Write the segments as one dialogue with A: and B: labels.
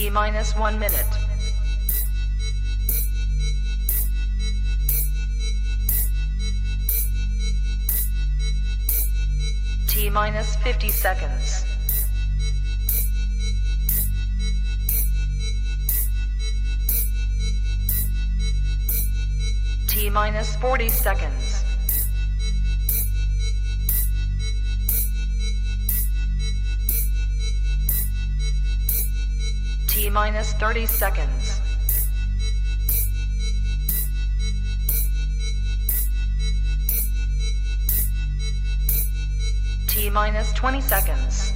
A: T minus 1 minute. T minus 50 seconds. T minus 40 seconds. T minus 30 seconds. T minus 20 seconds.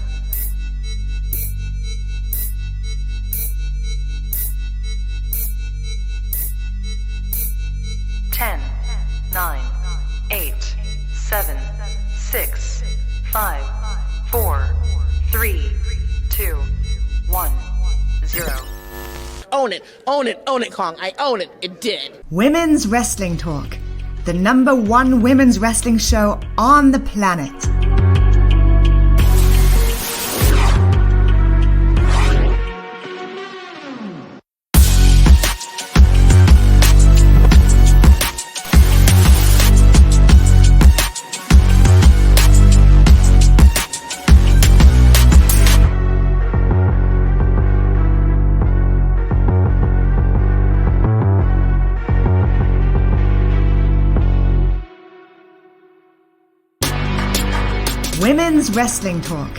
A: Ten, 9, 8, 7, 6, 5, 4, 3, 2, 1, 0.
B: Own it, own it, own it, Kong. I own it. It did.
C: Women's Wrestling Talk, the #1 women's wrestling show on the planet. Women's Wrestling Talk,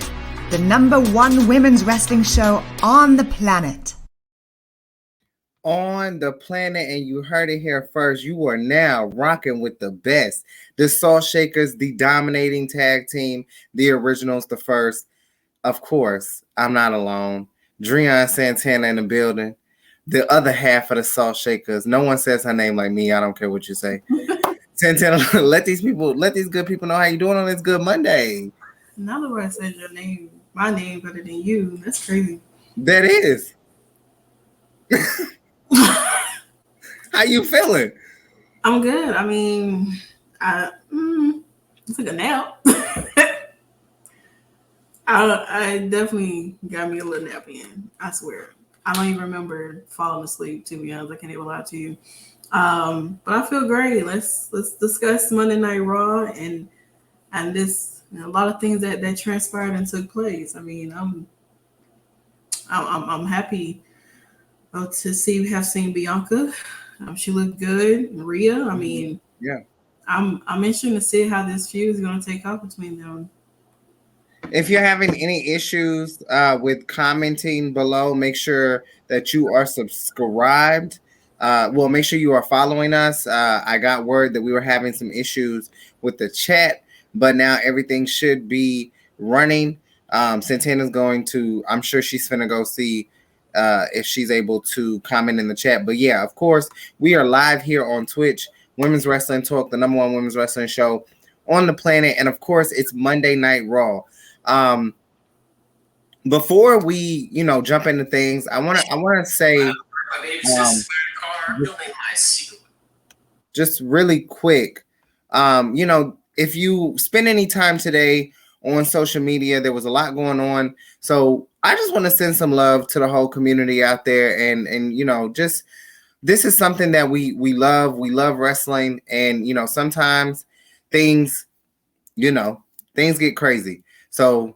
C: the #1 women's wrestling show on the planet.
D: On the planet, and you heard it here first. You are now rocking with the best. The Salt Shakkas, the dominating tag team, the originals, the first. Of course, I'm not alone. Dreon Santana in the building. The other half of the Salt Shakkas. No one says her name like me. I don't care what you say. Santana, let these good people know how you doing on this good Monday.
E: Now that I said your name, my name better than you. That's crazy.
D: That is. How you feeling?
E: I'm good. I mean, I took a nap. I definitely got me a little nap in. I swear. I don't even remember falling asleep, to be honest. I can't even lie to you. But I feel great. Let's discuss Monday Night Raw and this a lot of things that transpired and took place. I mean, I'm happy to have seen Bianca. She looked good. Rhea. I mean,
D: yeah.
E: I'm interested to see how this feud is going to take off between them.
D: If you're having any issues with commenting below, make sure that you are subscribed. Make sure you are following us. I got word that we were having some issues with the chat, but now everything should be running. Santana's going to, I'm sure she's finna go see if she's able to comment in the chat. But yeah, of course, we are live here on Twitch, Women's Wrestling Talk, the #1 women's wrestling show on the planet. And of course, it's Monday Night Raw. Before we, jump into things, I want to say, just really quick, if you spend any time today on social media, there was a lot going on. So I just want to send some love to the whole community out there. And just this is something that we love. We love wrestling. And, sometimes things get crazy. So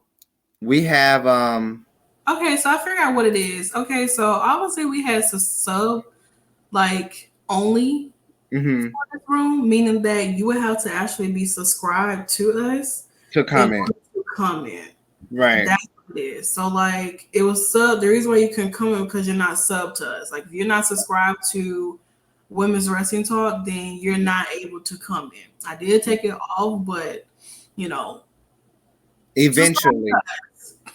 D: we have
E: okay, so I figured out what it is. Okay, so obviously we had to sub only for this room, meaning that you would have to actually be subscribed to us
D: to comment. Right.
E: That's what it is. So it was sub. The reason why you couldn't comment because you're not sub to us. If you're not subscribed to Women's Wrestling Talk, then you're not able to comment. I did take it off, but
D: eventually.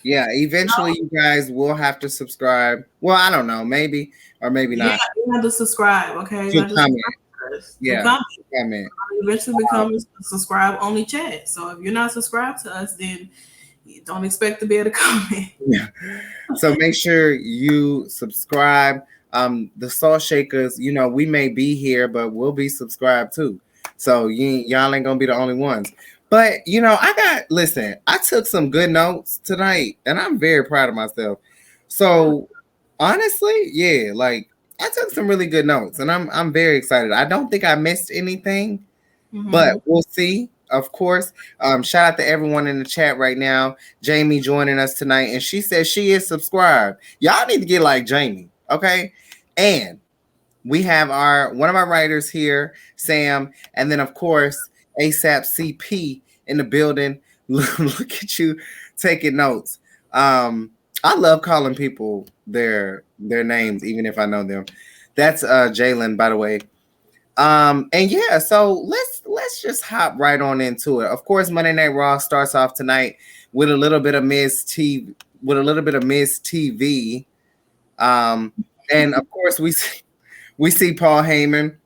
D: Yeah, eventually you guys will have to subscribe. Well, I don't know, maybe or maybe not.
E: Yeah, you have to subscribe, okay?
D: To comment. Yeah, comment.
E: Eventually become a subscribe-only chat. So if you're not subscribed to us, then you don't expect to be able to comment.
D: Yeah. So make sure you subscribe. The Salt Shakkas, we may be here, but we'll be subscribed too. So y'all ain't gonna be the only ones. But, I took some good notes tonight, and I'm very proud of myself. So honestly, yeah, like I took some really good notes, and I'm very excited. I don't think I missed anything, but we'll see. Of course. Shout out to everyone in the chat right now. Jamie joining us tonight, and she says she is subscribed. Y'all need to get like Jamie, okay? And we have one of our writers here, Sam, and then of course ASAP CP in the building. Look at you taking notes. I love calling people their names, even if I know them. That's Jalen, by the way. And yeah, so let's just hop right on into it. Of course, Monday Night Raw starts off tonight with a little bit of Miz TV, and of course we see Paul Heyman.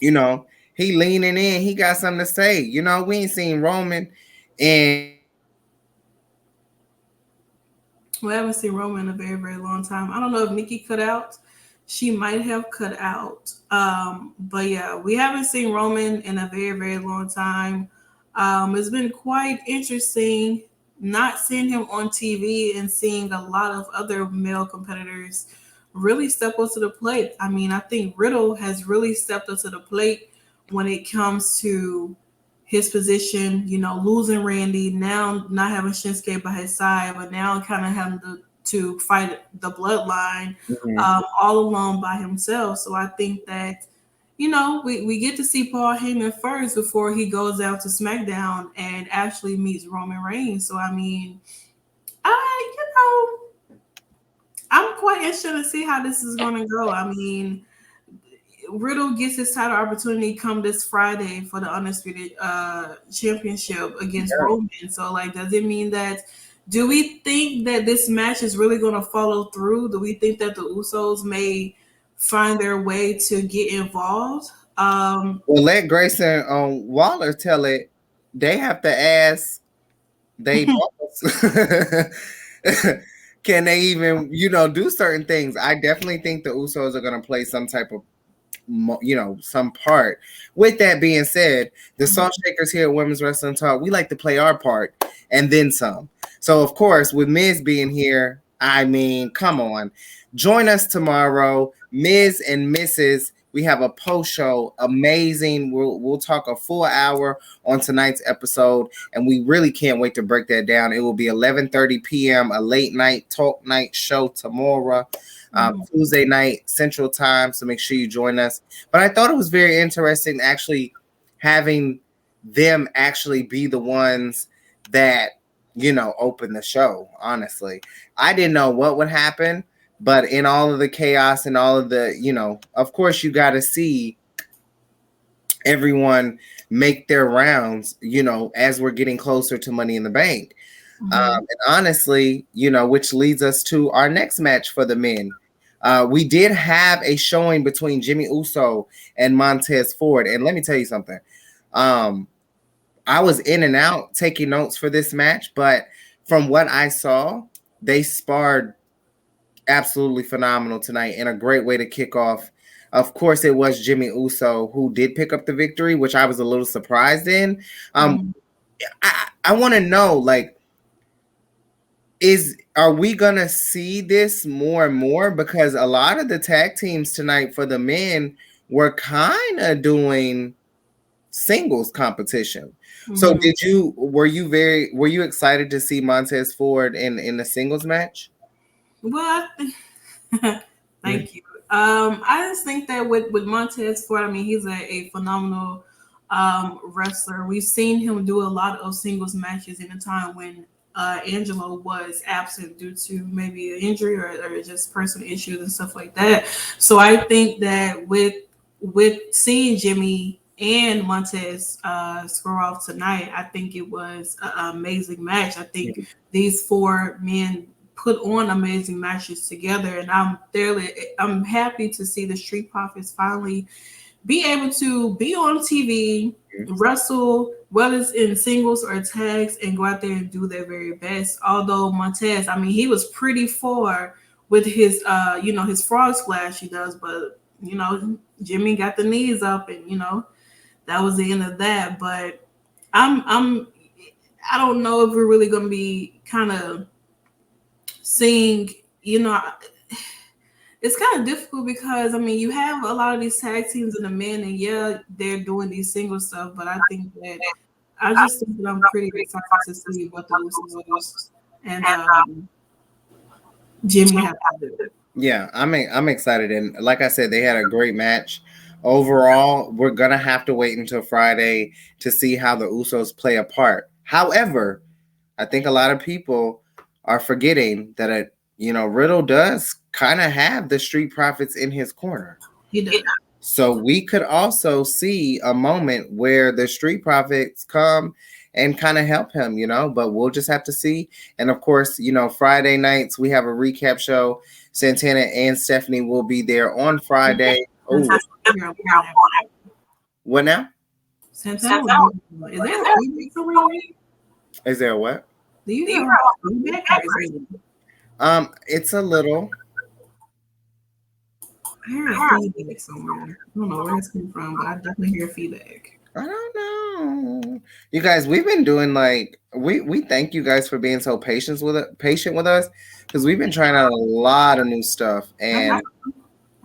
D: You know, he leaning in. He got something to say. You know, we ain't seen Roman, and
E: We haven't seen Roman in a very, very long time. I don't know if Nikki cut out. She might have cut out. But yeah, we haven't seen Roman in a very, very long time. It's been quite interesting not seeing him on TV and seeing a lot of other male competitors really step up to the plate. I mean, I think Riddle has really stepped up to the plate when it comes to his position, you know, losing Randy, now not having Shinsuke by his side, but now kind of having to fight the bloodline all alone by himself. So I think that, you know, we get to see Paul Heyman first before he goes out to SmackDown and actually meets Roman Reigns. So, I mean, I'm quite interested to see how this is going to go. I mean, Riddle gets his title opportunity come this Friday for the Undisputed Championship against Roman. So, like, does it mean that? Do we think that this match is really going to follow through? Do we think that the Usos may find their way to get involved?
D: Well, let Grayson Waller tell it. They have to ask they boss. Can they even, do certain things? I definitely think the Usos are going to play some type of, some part. With that being said, the Salt Shakers here at Women's Wrestling Talk, we like to play our part and then some. So, of course, with Miz being here, I mean, come on. Join us tomorrow, Miz and Mrs. We have a post show, amazing. We'll talk a full hour on tonight's episode, and we really can't wait to break that down. It will be 11:30 p.m., a late night talk night show tomorrow, Tuesday night Central Time. So make sure you join us. But I thought it was very interesting actually having them actually be the ones that open the show. Honestly, I didn't know what would happen. But in all of the chaos and all of the, of course, you got to see everyone make their rounds, as we're getting closer to Money in the Bank. And honestly, which leads us to our next match for the men. We did have a showing between Jimmy Uso and Montez Ford. And let me tell you something. I was in and out taking notes for this match, but from what I saw, they sparred absolutely phenomenal tonight and a great way to kick off. Of course, it was Jimmy Uso who did pick up the victory, which I was a little surprised in. I want to know, like, are we gonna see this more and more? Because a lot of the tag teams tonight for the men were kind of doing singles competition. So were you excited to see Montez Ford in the singles match?
E: Well, thank you. I just think that with Montez Ford, I mean, he's a phenomenal wrestler. We've seen him do a lot of singles matches in a time when Angelo was absent due to maybe an injury or just personal issues and stuff like that. So I think that with seeing Jimmy and Montez score off tonight, I think it was an amazing match. I think these four men put on amazing matches together, and I'm happy to see the Street Profits finally be able to be on TV, wrestle, whether it's in singles or tags, and go out there and do their very best. Although Montez, I mean, he was pretty far with his his frog splash he does, but Jimmy got the knees up, and that was the end of that. But I don't know if we're really going to be kind of seeing, it's kind of difficult because I mean you have a lot of these tag teams and the men, and yeah, they're doing these single stuff, but I think that I'm pretty excited to see what the Usos and Jimmy have to do.
D: Yeah, I'm excited, and like I said, they had a great match. Overall, we're gonna have to wait until Friday to see how the Usos play a part. However, I think a lot of people are forgetting that Riddle does kind of have the Street Profits in his corner.
E: He does.
D: So we could also see a moment where the Street Profits come and kind of help him, but we'll just have to see. And of course, Friday nights we have a recap show. Santana and Stephanie will be there on Friday. Oh, what now?
E: Santana, is there a feedback somewhere?
D: Is there a what?
E: Do you hear feedback?
D: It's a little.
E: I hear a feedback somewhere. I don't know where it's coming from, but I definitely hear feedback.
D: I don't know. You guys, we've been doing we thank you guys for being so patient with us because we've been trying out a lot of new stuff, and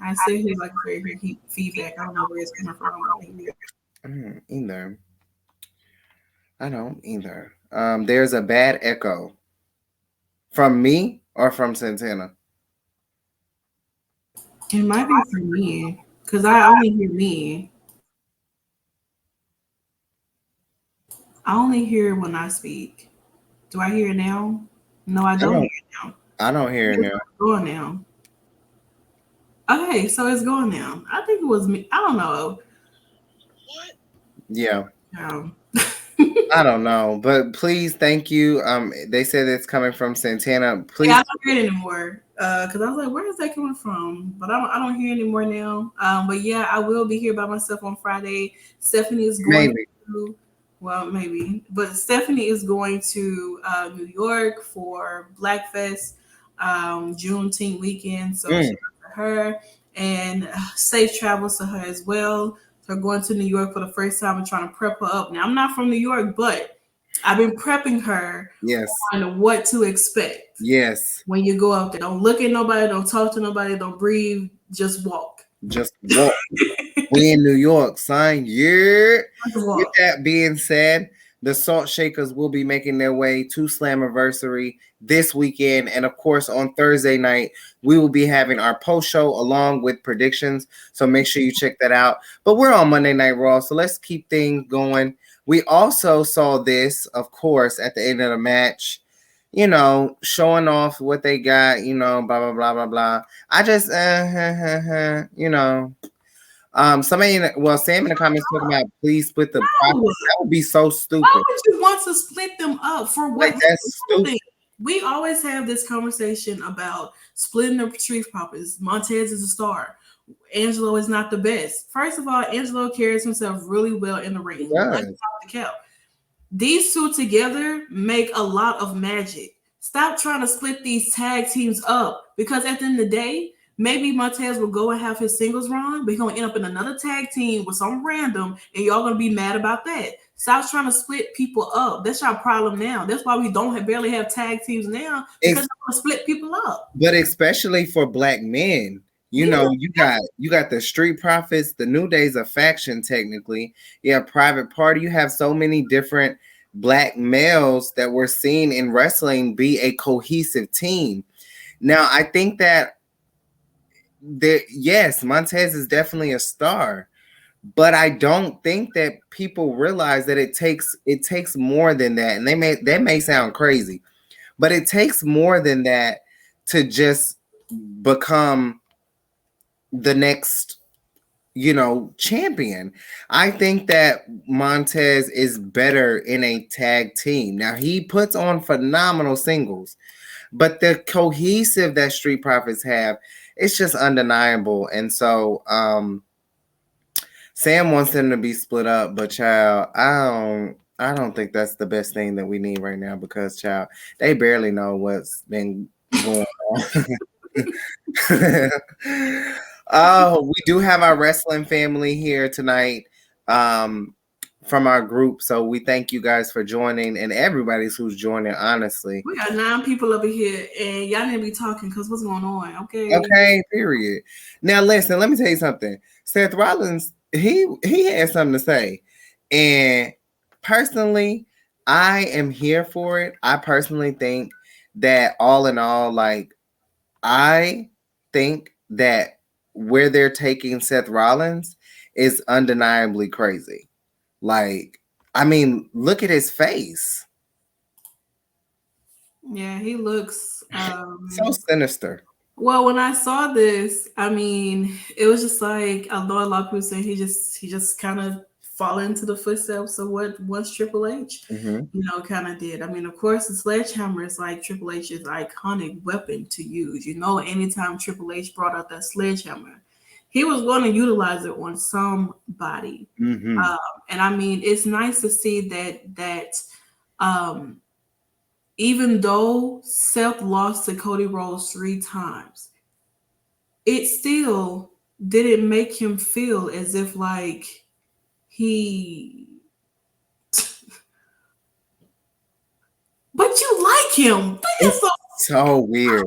E: I say he's like very feedback. I don't know where it's coming from.
D: Either. I don't either. There's a bad echo from me or from Santana.
E: It might be from me because I only hear me. I only hear when I speak. Do I hear it now? No, I don't hear it now.
D: I don't hear it now.
E: It's going now. Okay, so it's going now. I think it was me. I don't know.
D: What? Yeah. I don't know, but please, thank you. They said it's coming from Santana. Please.
E: Yeah, I don't hear it anymore. Because I was like, where is that coming from? But I don't hear it anymore now. But yeah, I will be here by myself on Friday. Stephanie is going to. Well, maybe. But Stephanie is going to New York for Blackfest, Juneteenth weekend. So shout out to her. And safe travels to her as well. So going to New York for the first time and trying to prep her up. Now, I'm not from New York, but I've been prepping her on what to expect.
D: Yes.
E: When you go out there. Don't look at nobody. Don't talk to nobody. Don't breathe. Just walk.
D: Just walk. We in New York, son. Yeah. With that being said, the Salt Shakkas will be making their way to Slammiversary this weekend. And of course, on Thursday night, we will be having our post show along with predictions. So make sure you check that out. But we're on Monday Night Raw, so let's keep things going. We also saw this, of course, at the end of the match, showing off what they got, blah, blah, blah, blah, blah. I just, somebody, Sam in the comments talking about please split the profits. That would be so stupid.
E: Why would you want to split them up for what?
D: That's stupid.
E: We always have this conversation about splitting the street profits. Montez is a star. Angelo is not the best. First of all, Angelo carries himself really well in the ring. These two together make a lot of magic. Stop trying to split these tag teams up because at the end of the day, maybe Montez will go and have his singles run, but he's going to end up in another tag team with some random, and y'all going to be mad about that. Stop trying to split people up. That's your problem now. That's why we barely have tag teams now, because they want to split people up.
D: But especially for black men, you got the Street Profits, the New Days of Faction, technically. You have Private Party. You have so many different black males that we're seeing in wrestling be a cohesive team. Now, I think that yes, Montez is definitely a star, but I don't think that people realize that it takes more than that. And that may sound crazy, but it takes more than that to just become the next, champion. I think that Montez is better in a tag team. Now, he puts on phenomenal singles, but the cohesive that Street Profits have, it's just undeniable. And so Sam wants them to be split up, but child, I don't think that's the best thing that we need right now because child, they barely know what's been going on. Oh, we do have our wrestling family here tonight. from our group. So we thank you guys for joining, and everybody's who's joining, honestly.
E: We got 9 people over here, and y'all need to be talking because what's going on?
D: Okay, period. Now listen, let me tell you something. Seth Rollins, he had something to say. And personally, I am here for it. I personally think that all in all, like, I think that where they're taking Seth Rollins is undeniably crazy. Like, I mean, look at his face.
E: Yeah, he looks
D: So sinister.
E: well, when I saw this, I mean, it was just like I know a lot of people saying he just kind of fall into the footsteps of what was Triple H, kind of did. I mean, of course, the sledgehammer is like Triple H's iconic weapon to use. Anytime Triple H brought out that sledgehammer, he was going to utilize it on somebody. And I mean, it's nice to see that even though Seth lost to Cody Rhodes 3 times, it still didn't make him feel as if like he. But you like him.
D: It's so weird.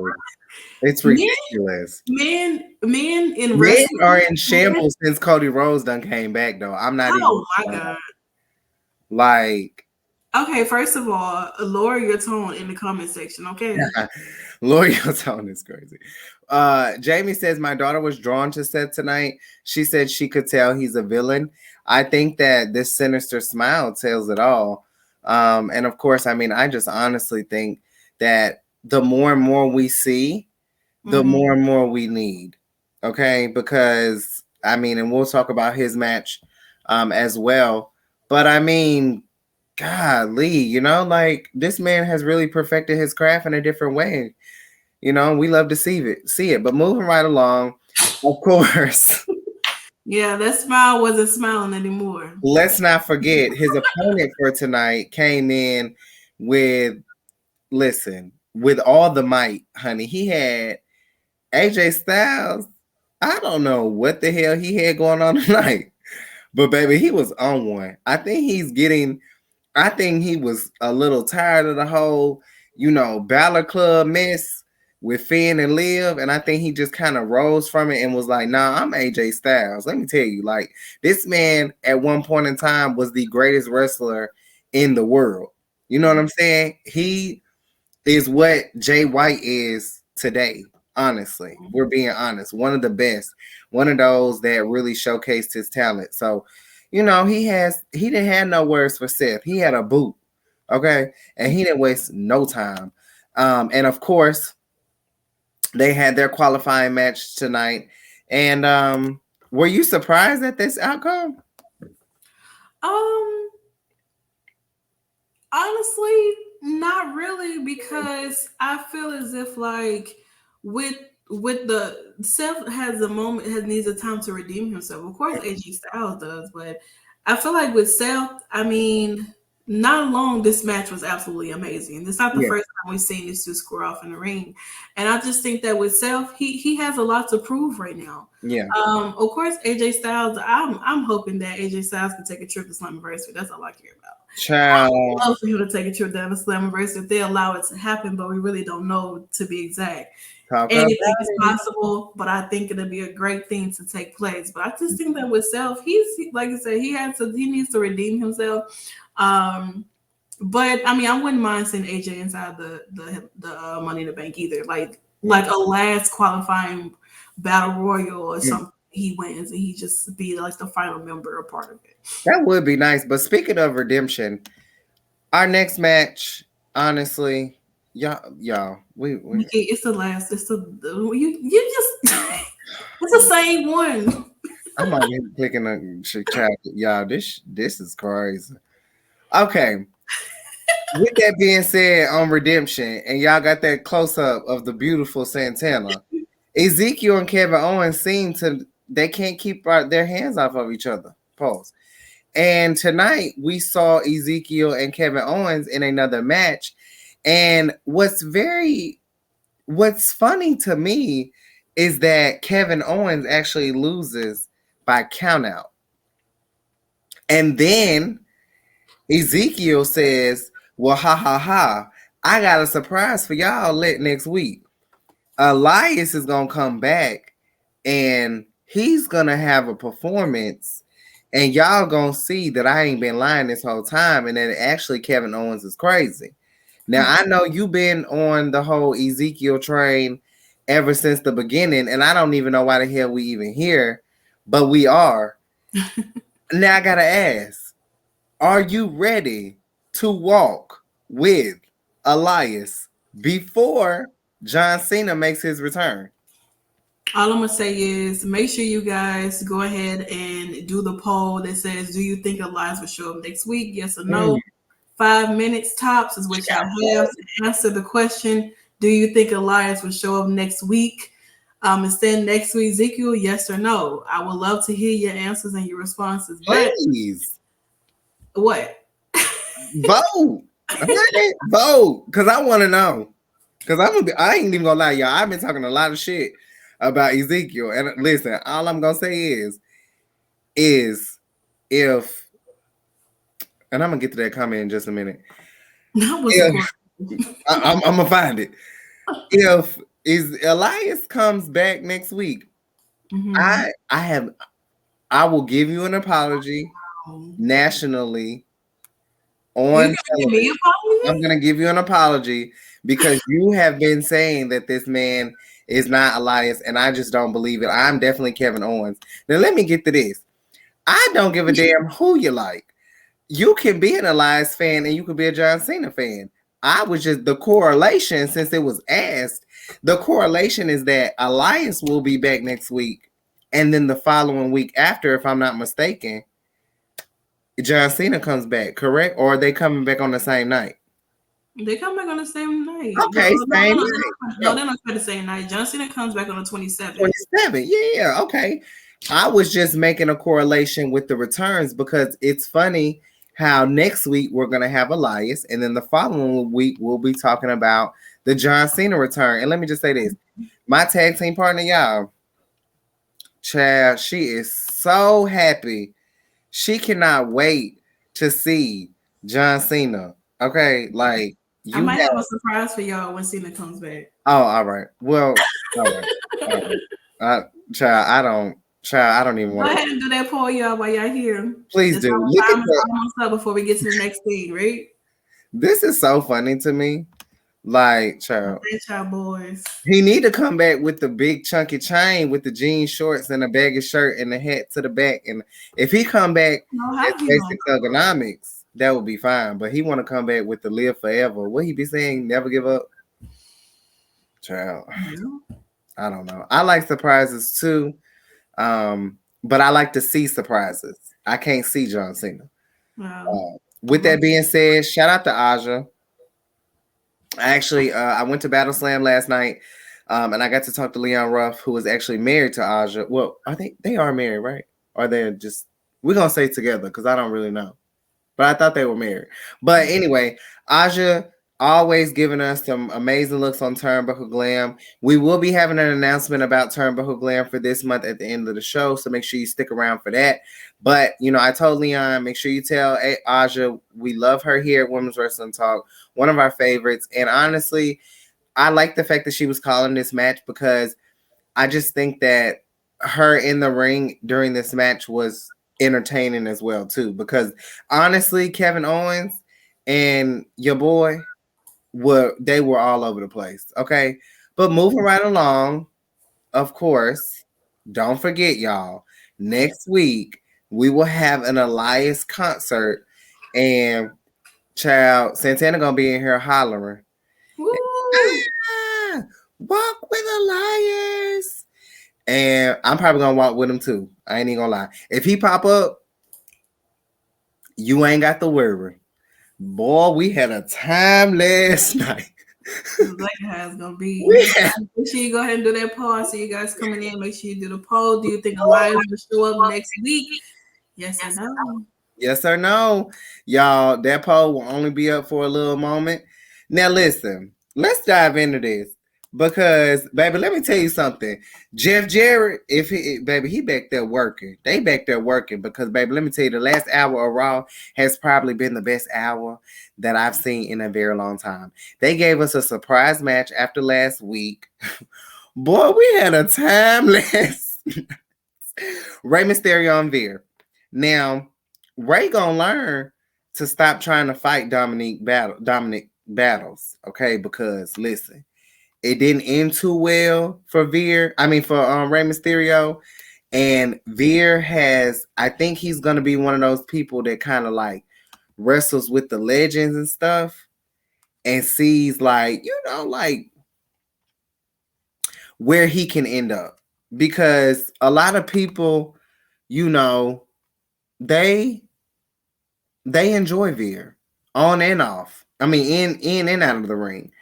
D: It's ridiculous.
E: Men in
D: wrestling are in shambles since Cody Rhodes done came back, though. I'm not even.
E: Oh my God.
D: Like.
E: Okay, first of all, lower your tone in the comment section, okay?
D: Lower your tone is crazy. Jamie says, my daughter was drawn to Seth tonight. She said she could tell he's a villain. I think that this sinister smile tells it all. And of course, I mean, I just honestly think that the more and more we see, the more and more we need. Okay? Because, I mean, and we'll talk about his match as well. But I mean, golly, like this man has really perfected his craft in a different way. We love to see it. But moving right along, of course.
E: Yeah, that smile wasn't smiling anymore.
D: Let's not forget his opponent for tonight came in with all the might, honey. He had AJ Styles. I don't know what the hell he had going on tonight, but baby, he was on one. I think he was a little tired of the whole, Balor Club mess with Finn and Liv. And I think he just kind of rose from it and was like, nah, I'm AJ Styles. Let me tell you, like, this man at one point in time was the greatest wrestler in the world. You know what I'm saying? He is what Jay White is today. Honestly, we're being honest. One of the best. One of those that really showcased his talent. So, he didn't have no words for Seth. He had a boot, okay? And he didn't waste no time. And of course, they had their qualifying match tonight. And were you surprised at this outcome?
E: Honestly, not really, because I feel as if like with the Seth needs a time to redeem himself. Of course, AJ Styles does, but I feel like with Seth, I mean, not long this match was absolutely amazing. It's not the first time we've seen these two square off in the ring, and I just think that with Seth, he has a lot to prove right now.
D: Yeah.
E: Of course, AJ Styles. I'm hoping that AJ Styles can take a trip to Slammiversary. That's all I care about.
D: Child.
E: I would love for him to take a trip down to Slammiversary if they allow it to happen, but we really don't know to be exact. Anything is possible, but I think it'll be a great thing to take place. But I just think that with Seth, he's like I said, he needs to redeem himself. But I mean, I wouldn't mind seeing AJ inside the Money in the Bank either. Like a last qualifying battle royal or something. He wins and he just be like the final member or part of it.
D: That would be nice. But speaking of redemption, our next match, honestly, y'all, we
E: it's the last. It's you just it's the same one.
D: I'm not even clicking on chat. Y'all, this is crazy. Okay. With that being said, on redemption, and y'all got that close up of the beautiful Santana. Ezekiel and Kevin Owens they can't keep their hands off of each other. Pause. And tonight we saw Ezekiel and Kevin Owens in another match. And what's funny to me is that Kevin Owens actually loses by countout. And then Ezekiel says, well, ha ha ha. I got a surprise for y'all next week. Elias is gonna come back and he's gonna have a performance, and y'all gonna see that I ain't been lying this whole time, and that actually Kevin Owens is crazy. Now I know you've been on the whole Ezekiel train ever since the beginning, and I don't even know why the hell we even here, but we are. Now I gotta ask, are you ready to walk with Elias before John Cena makes his return?
E: All I'm gonna say is make sure you guys go ahead and do the poll that says, do you think Elias will show up next week? Yes or no? 5 minutes tops is what y'all have to answer the question. Do you think Elias will show up next week? Instead next week, Ezekiel, yes or no? I would love to hear your answers and your responses.
D: Please.
E: But what?
D: Vote. Vote. Because I want to know. Because I ain't even gonna lie, y'all. I've been talking a lot of shit about Ezekiel. And listen, all I'm gonna say is if, and I'm gonna get to that comment in just a minute.
E: I'm
D: gonna find it. If Elias comes back next week, I will give you an apology nationally on television. I'm gonna give you an apology because you have been saying that this man is not Elias, and I just don't believe it. I'm definitely Kevin Owens. Now let me get to this. I don't give a damn who you like. You can be an Elias fan and you can be a John Cena fan. I was just, the correlation, since it was asked, the correlation is that Elias will be back next week, and then the following week after, if I'm not mistaken, John Cena comes back, correct? Or are they coming back on the same night?
E: They come back on the same night.
D: Okay, same night.
E: No, they're not the same night. John Cena comes back on the 27th.
D: 27, yeah, okay. I was just making a correlation with the returns because it's funny how next week we're going to have Elias, and then the following week we'll be talking about the John Cena return. And let me just say this. My tag team partner, y'all, child, she is so happy. She cannot wait to see John Cena. Okay, like
E: I might have a surprise for y'all when Cena comes back.
D: Oh, all right. Well, all right. Child, I don't even want to.
E: Go ahead and do that poll, y'all, while y'all here.
D: Please do.
E: Almost up before we get to the next thing, right?
D: This is so funny to me. Like, child.
E: Child boys.
D: He need to come back with the big chunky chain with the jean shorts and a baggy shirt and the hat to the back. And if he come back as basic ergonomics, that would be fine. But he want to come back with the live forever. What he be saying? Never give up. Child. Yeah. I don't know. I like surprises too. But I like to see surprises. I can't see John Cena. Wow. With that being said, shout out to Aja. I went to Battle Slam last night, and I got to talk to Leon Ruff, who is actually married to Aja. Well, I think they are married, right? Or they're just, we're gonna say together because I don't really know. But I thought they were married. But anyway, Aja always giving us some amazing looks on Turnbuckle Glam. We will be having an announcement about Turnbuckle Glam for this month at the end of the show, so make sure you stick around for that. But, I told Leon, make sure you tell Aja we love her here at Women's Wrestling Talk, one of our favorites. And honestly, I like the fact that she was calling this match because I just think that her in the ring during this match was entertaining as well, too. Because honestly, Kevin Owens and your boy, they were all over the place, okay? But moving right along, of course, don't forget, y'all, next week we will have an Elias concert, and child, Santana gonna be in here hollering, walk with Elias, and I'm probably gonna walk with him too. I ain't even gonna lie. If he pop up, you ain't got to worry. Boy, we had a time last night.
E: Like how it's gonna be. Make sure you go ahead and do that poll. I see you guys coming in. Make sure you do the poll. Do you think Elias will show up next week? Yes or no?
D: Yes or no? Y'all, that poll will only be up for a little moment. Now listen, let's dive into this. Because, baby, let me tell you something. Jeff Jarrett, he back there working. They back there working because, baby, let me tell you, the last hour of Raw has probably been the best hour that I've seen in a very long time. They gave us a surprise match after last week. Boy, we had a time last. Rey Mysterio and Veer. Now, Rey gonna learn to stop trying to fight Dominic battles, okay? Because listen, it didn't end too well for Veer. I mean, for Rey Mysterio, and Veer has. I think he's gonna be one of those people that kind of like wrestles with the legends and stuff, and sees like like where he can end up. Because a lot of people, they enjoy Veer on and off. I mean, in and out of the ring.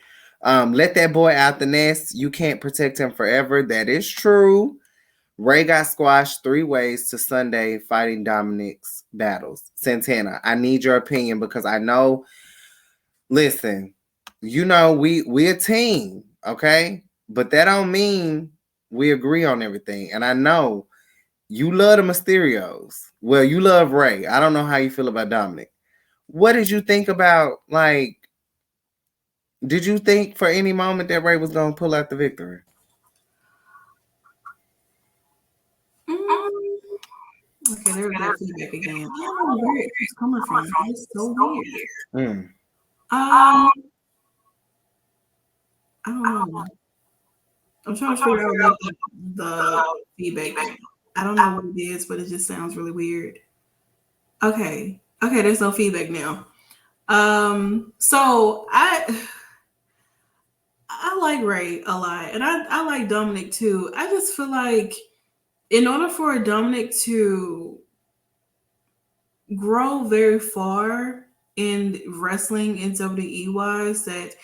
D: Let that boy out the nest. You can't protect him forever. That is true. Rey got squashed 3 ways to Sunday fighting Dominic's battles. Santana, I need your opinion because I know. Listen, we a team, okay? But that don't mean we agree on everything. And I know you love the Mysterios. Well, you love Rey. I don't know how you feel about Dominic. What did you think about, like, did you think for any moment that Rey was going to pull out the victory?
E: Okay, there's that feedback again. I don't know where it's coming from. It's so weird. I don't know. I'm trying to figure out what the feedback is. I don't know what it is, but it just sounds really weird. Okay, there's no feedback now. So I like Rey a lot, and I like Dominic too. I just feel like in order for Dominic to grow very far in wrestling in WWE wise, that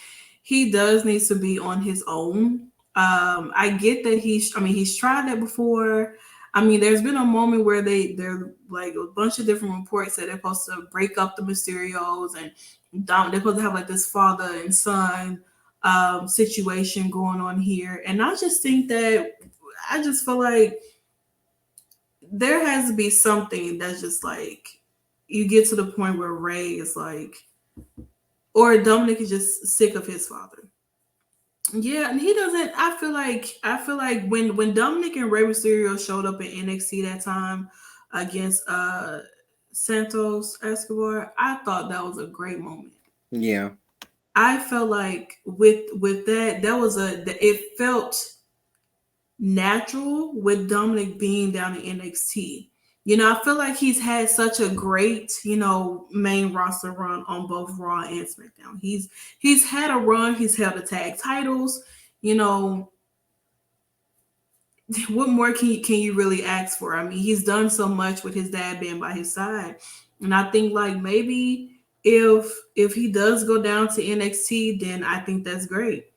E: he does need to be on his own. I get that he's tried that before. I mean, there's been a moment where they're like a bunch of different reports that they're supposed to break up the Mysterios, and they're supposed to have like this father and son situation going on here. And I just think that I just feel like there has to be something that's just like you get to the point where Rey is like, or Dominic is just sick of his father. Yeah, and he doesn't. I feel like when Dominic and Rey Mysterio showed up in NXT that time against Santos Escobar, I thought that was a great moment.
D: Yeah,
E: I felt like with that it felt natural with Dominic being down in NXT. I feel like he's had such a great, main roster run on both Raw and SmackDown. He's had a run. He's held the tag titles. What more can you really ask for? I mean, he's done so much with his dad being by his side, and I think like maybe if he does go down to NXT, then I think that's great.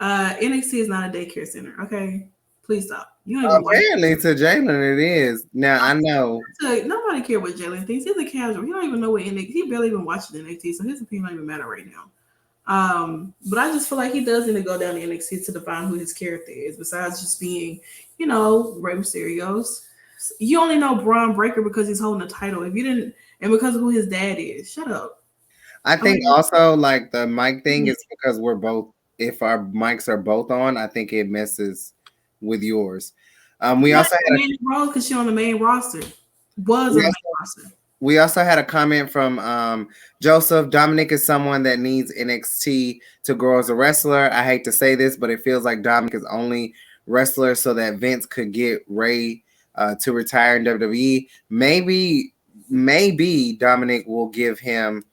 E: NXT is not a daycare center. Okay, please stop. You don't even
D: apparently to Jalen it is. Now I know
E: nobody care what Jalen thinks. He's a casual. He don't even know what NXT. He barely even watches NXT, so his opinion don't even matter right now. But I just feel like he does need to go down to NXT to define who his character is, besides just being, Rey Mysterio's. You only know Braun Breaker because he's holding a title. If you didn't, and because of who his dad is, shut up.
D: I think also like the mic thing is because we're both. If our mics are both on, I think it messes with yours. We also had a
E: main role because she's on the main roster.
D: We also had a comment from Joseph. Dominic is someone that needs NXT to grow as a wrestler. I hate to say this, but it feels like Dominic is only wrestler so that Vince could get Rey to retire in WWE. Maybe Dominic will give him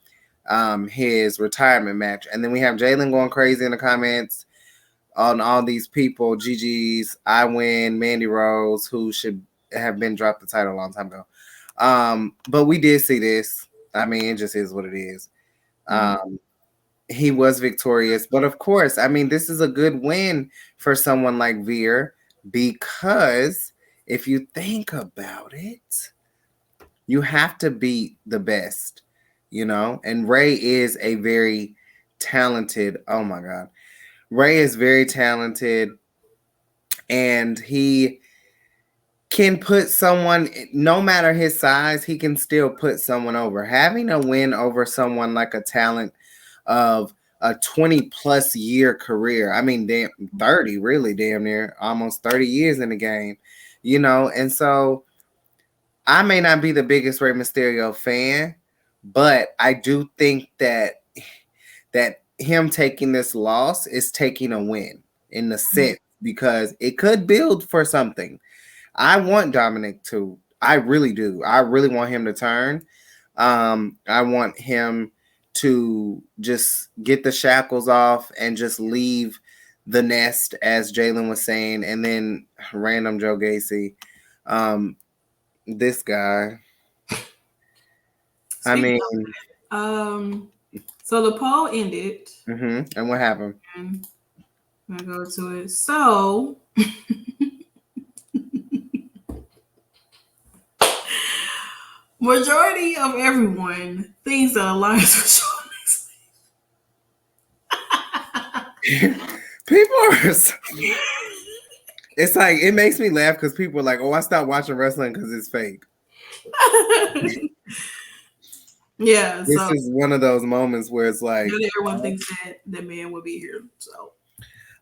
D: his retirement match. And then we have Jalen going crazy in the comments on all these people. GG's, I win, Mandy Rose, who should have been dropped the title a long time ago. But we did see this. I mean, it just is what it is. He was victorious, but of course, I mean, this is a good win for someone like Veer, because if you think about it, you have to beat the best, and Rey is a very talented, oh my God, Ray is very talented, and he can put someone, no matter his size, he can still put someone over. Having a win over someone like a talent of a 20 plus year career. I mean, 30, really, damn near almost 30 years in the game, and so I may not be the biggest Rey Mysterio fan, but I do think that him taking this loss is taking a win in the sense, because it could build for something. I want Dominic to. I really do. I really want him to turn. I want him to just get the shackles off and just leave the nest, as Jalen was saying, and then random Joe Gacy. This guy.
E: So the poll ended.
D: And what happened?
E: And I'm gonna go to it. So majority of everyone thinks that Elias was Shawn.
D: People are. It's like, it makes me laugh because people are like, "Oh, I stopped watching wrestling because it's fake."
E: Yeah,
D: this is one of those moments where it's like,
E: everyone thinks that man will be here. So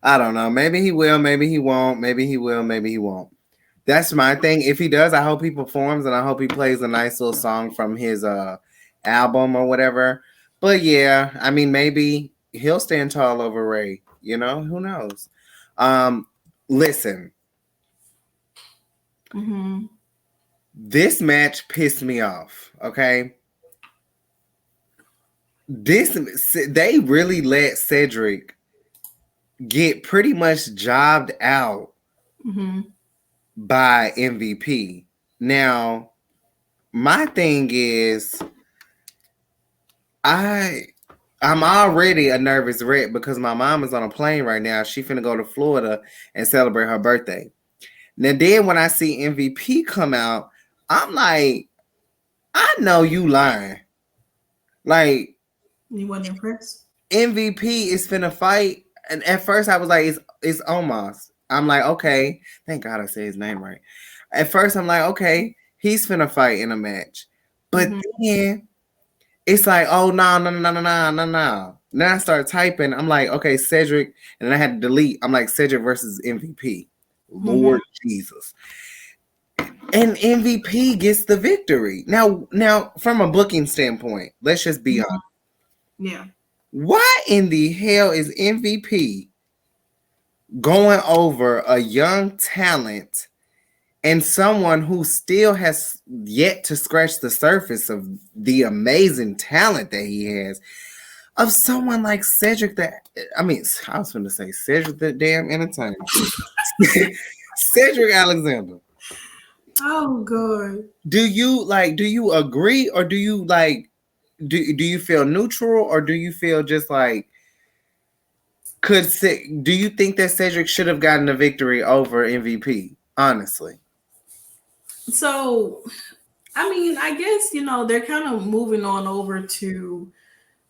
D: I don't know. Maybe he will. Maybe he won't. Maybe he will. Maybe he won't. That's my thing. If he does, I hope he performs, and I hope he plays a nice little song from his album or whatever. But yeah, I mean, maybe he'll stand tall over Ray. Who knows? Listen. This match pissed me off. Okay. They really let Cedric get pretty much jobbed out by MVP. Now, my thing is, I'm already a nervous wreck because my mom is on a plane right now. She finna go to Florida and celebrate her birthday. Now, then when I see MVP come out, I'm like, I know you lying. Like,
E: you wasn't impressed?
D: MVP is finna fight. And at first I was like, it's Omos. I'm like, okay, thank God I said his name right. At first I'm like, okay, he's finna fight in a match. But then it's like, oh, no. Then I start typing. I'm like, okay, Cedric. And then I had to delete. I'm like, Cedric versus MVP. Lord Jesus. And MVP gets the victory. Now, from a booking standpoint, let's just be honest.
E: Yeah.
D: Why in the hell is MVP going over a young talent and someone who still has yet to scratch the surface of the amazing talent that he has, of someone like Cedric I was going to say Cedric the damn entertainer. Cedric Alexander.
E: Oh God.
D: Do you agree, or do you do you feel neutral, or do you feel just like, do you think that Cedric should have gotten a victory over MVP? Honestly.
E: So, I guess, they're kind of moving on over to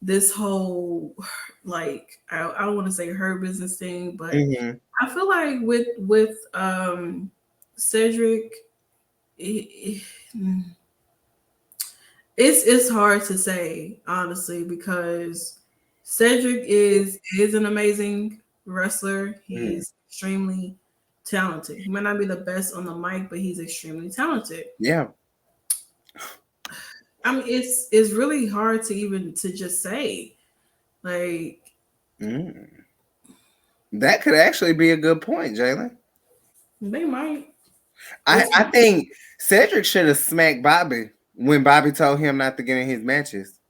E: this whole, like, I don't want to say her business thing, but I feel like with Cedric, it's hard to say, honestly, because Cedric is an amazing wrestler. He's extremely talented. He might not be the best on the mic, but he's extremely talented.
D: Yeah.
E: It's really hard to just say, like.
D: That could actually be a good point, Jalen.
E: They might.
D: I think Cedric should have smacked Bobby when Bobby told him not to get in his matches.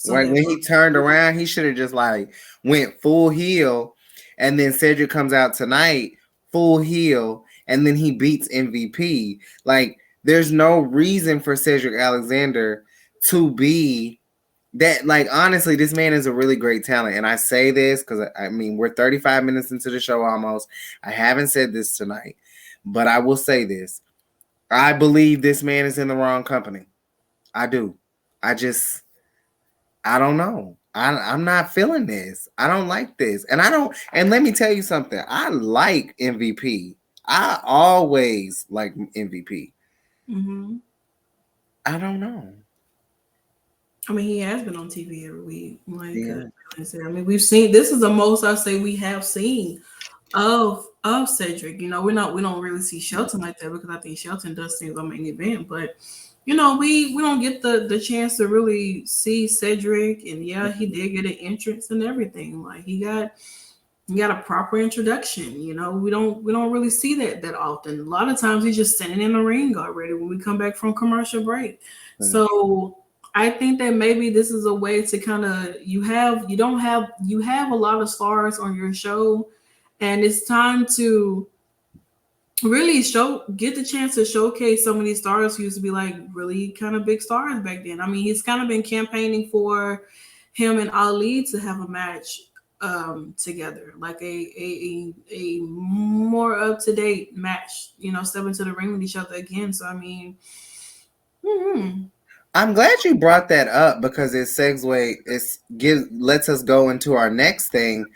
D: Like when he turned around, he should have just went full heel, and then Cedric comes out tonight full heel, and then he beats MVP. Like, there's no reason for Cedric Alexander to be that. Like, honestly, this man is a really great talent, and I say this because we're 35 minutes into the show almost. I haven't said this tonight, but I will say this: I believe this man is in the wrong company. I do. I don't know. I'm not feeling this. I don't like this. And I don't, and let me tell you something. I like MVP. I always like MVP.
E: Mm-hmm.
D: I don't know.
E: I mean, he has been on TV every week. Like,
D: Yeah.
E: I mean, we've seen, this is the most I say we have seen of Cedric. You know, we don't really see Shelton like that because I think Shelton does things on main event, but you know, we don't get the chance to really see Cedric, and yeah, he did get an entrance and everything. Like he got a proper introduction. You know, we don't really see that often. A lot of times he's just standing in the ring already when we come back from commercial break. So I think that maybe this is a way to kind of you have a lot of stars on your show, and it's time to really get the chance to showcase some of these stars who used to be like really kind of big stars back then. I mean, he's kind of been campaigning for him and Ali to have a match together, like a more up to date match. You know, step into the ring with each other again. So I mean,
D: I'm glad you brought that up because lets us go into our next thing,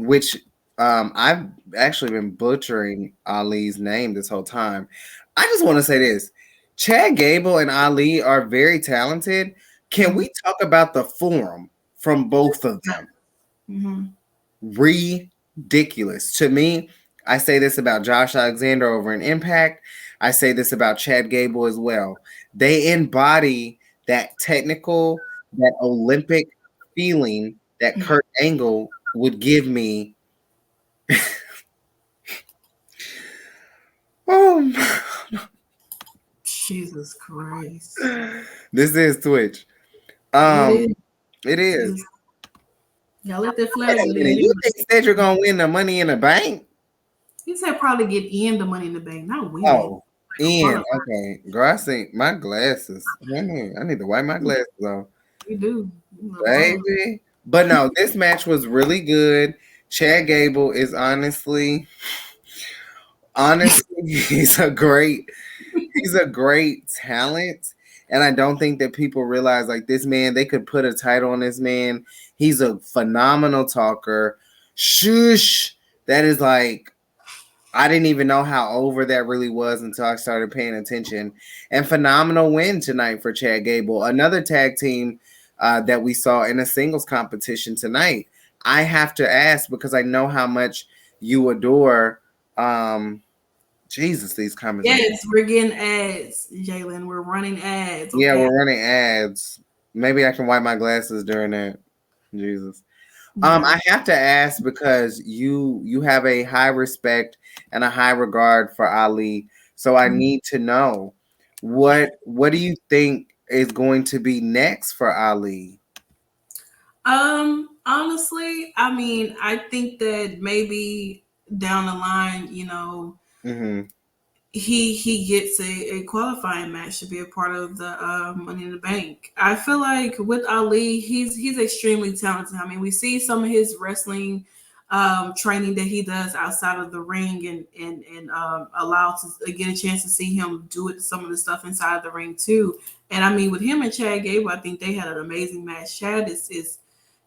D: which I've actually been butchering Ali's name this whole time. I just want to say this: Chad Gable and Ali are very talented. Can we talk about the form from both of them? Ridiculous to me. I say this about Josh Alexander over in Impact. I say this about Chad Gable as well. They embody that technical, that Olympic feeling that Kurt Angle would give me. Oh,
E: Jesus Christ!
D: This is Twitch.
E: It
D: is.
E: Y'all let that flag.
D: You think Cedric gonna win the Money in the Bank?
E: He said probably get in the Money in the Bank, not win.
D: Oh, in. Okay, girl, I think my glasses. I need to wipe my glasses off.
E: You do,
D: baby. But no, this match was really good. Chad Gable is honestly, he's a great talent. And I don't think that people realize like this man, they could put a title on this man. He's a phenomenal talker. Shush. That is like, I didn't even know how over that really was until I started paying attention. And phenomenal win tonight for Chad Gable. Another tag team that we saw in a singles competition tonight. I have to ask because I know how much you adore Jesus, these comments.
E: Yes, we're getting ads, Jalen. We're running ads.
D: Okay? Yeah, we're running ads. Maybe I can wipe my glasses during that. Jesus. I have to ask because you have a high respect and a high regard for Ali. So I need to know what do you think is going to be next for Ali?
E: Honestly, I mean, I think that maybe down the line, you know, he gets a qualifying match to be a part of the Money in the Bank. I feel like with Ali, he's extremely talented. I mean, we see some of his wrestling training that he does outside of the ring, and allow to get a chance to see him do it, some of the stuff inside of the ring too. And I mean, with him and Chad Gable, I think they had an amazing match. Chad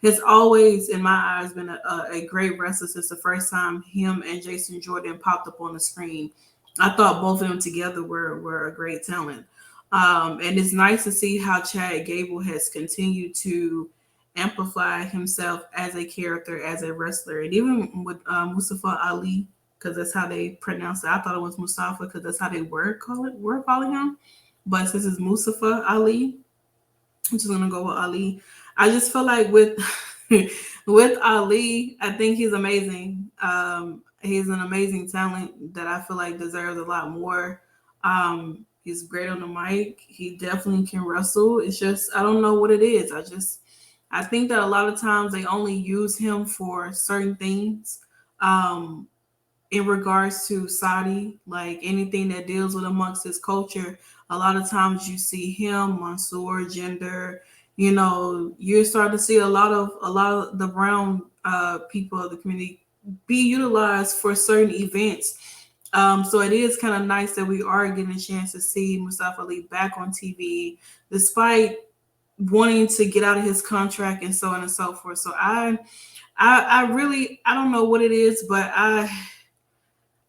E: has always, in my eyes, been a great wrestler since the first time him and Jason Jordan popped up on the screen. I thought both of them together were a great talent. And it's nice to see how Chad Gable has continued to amplify himself as a character, as a wrestler. And even with Mustafa Ali, because that's how they pronounce it. I thought it was Mustafa because that's how they were calling him. But since it's Mustafa Ali, I'm just gonna go with Ali. I just feel like with Ali, I think he's amazing. He's an amazing talent that I feel like deserves a lot more. He's great on the mic. He definitely can wrestle. It's just, I don't know what it is. I think that a lot of times they only use him for certain things. In regards to Saudi, like anything that deals with amongst his culture, a lot of times you see him, Mansoor, Gender, you know, you're starting to see a lot of the brown people of the community be utilized for certain events. So it is kind of nice that we are getting a chance to see Mustafa Ali back on TV, despite wanting to get out of his contract and so on and so forth. So I really, I don't know what it is, but I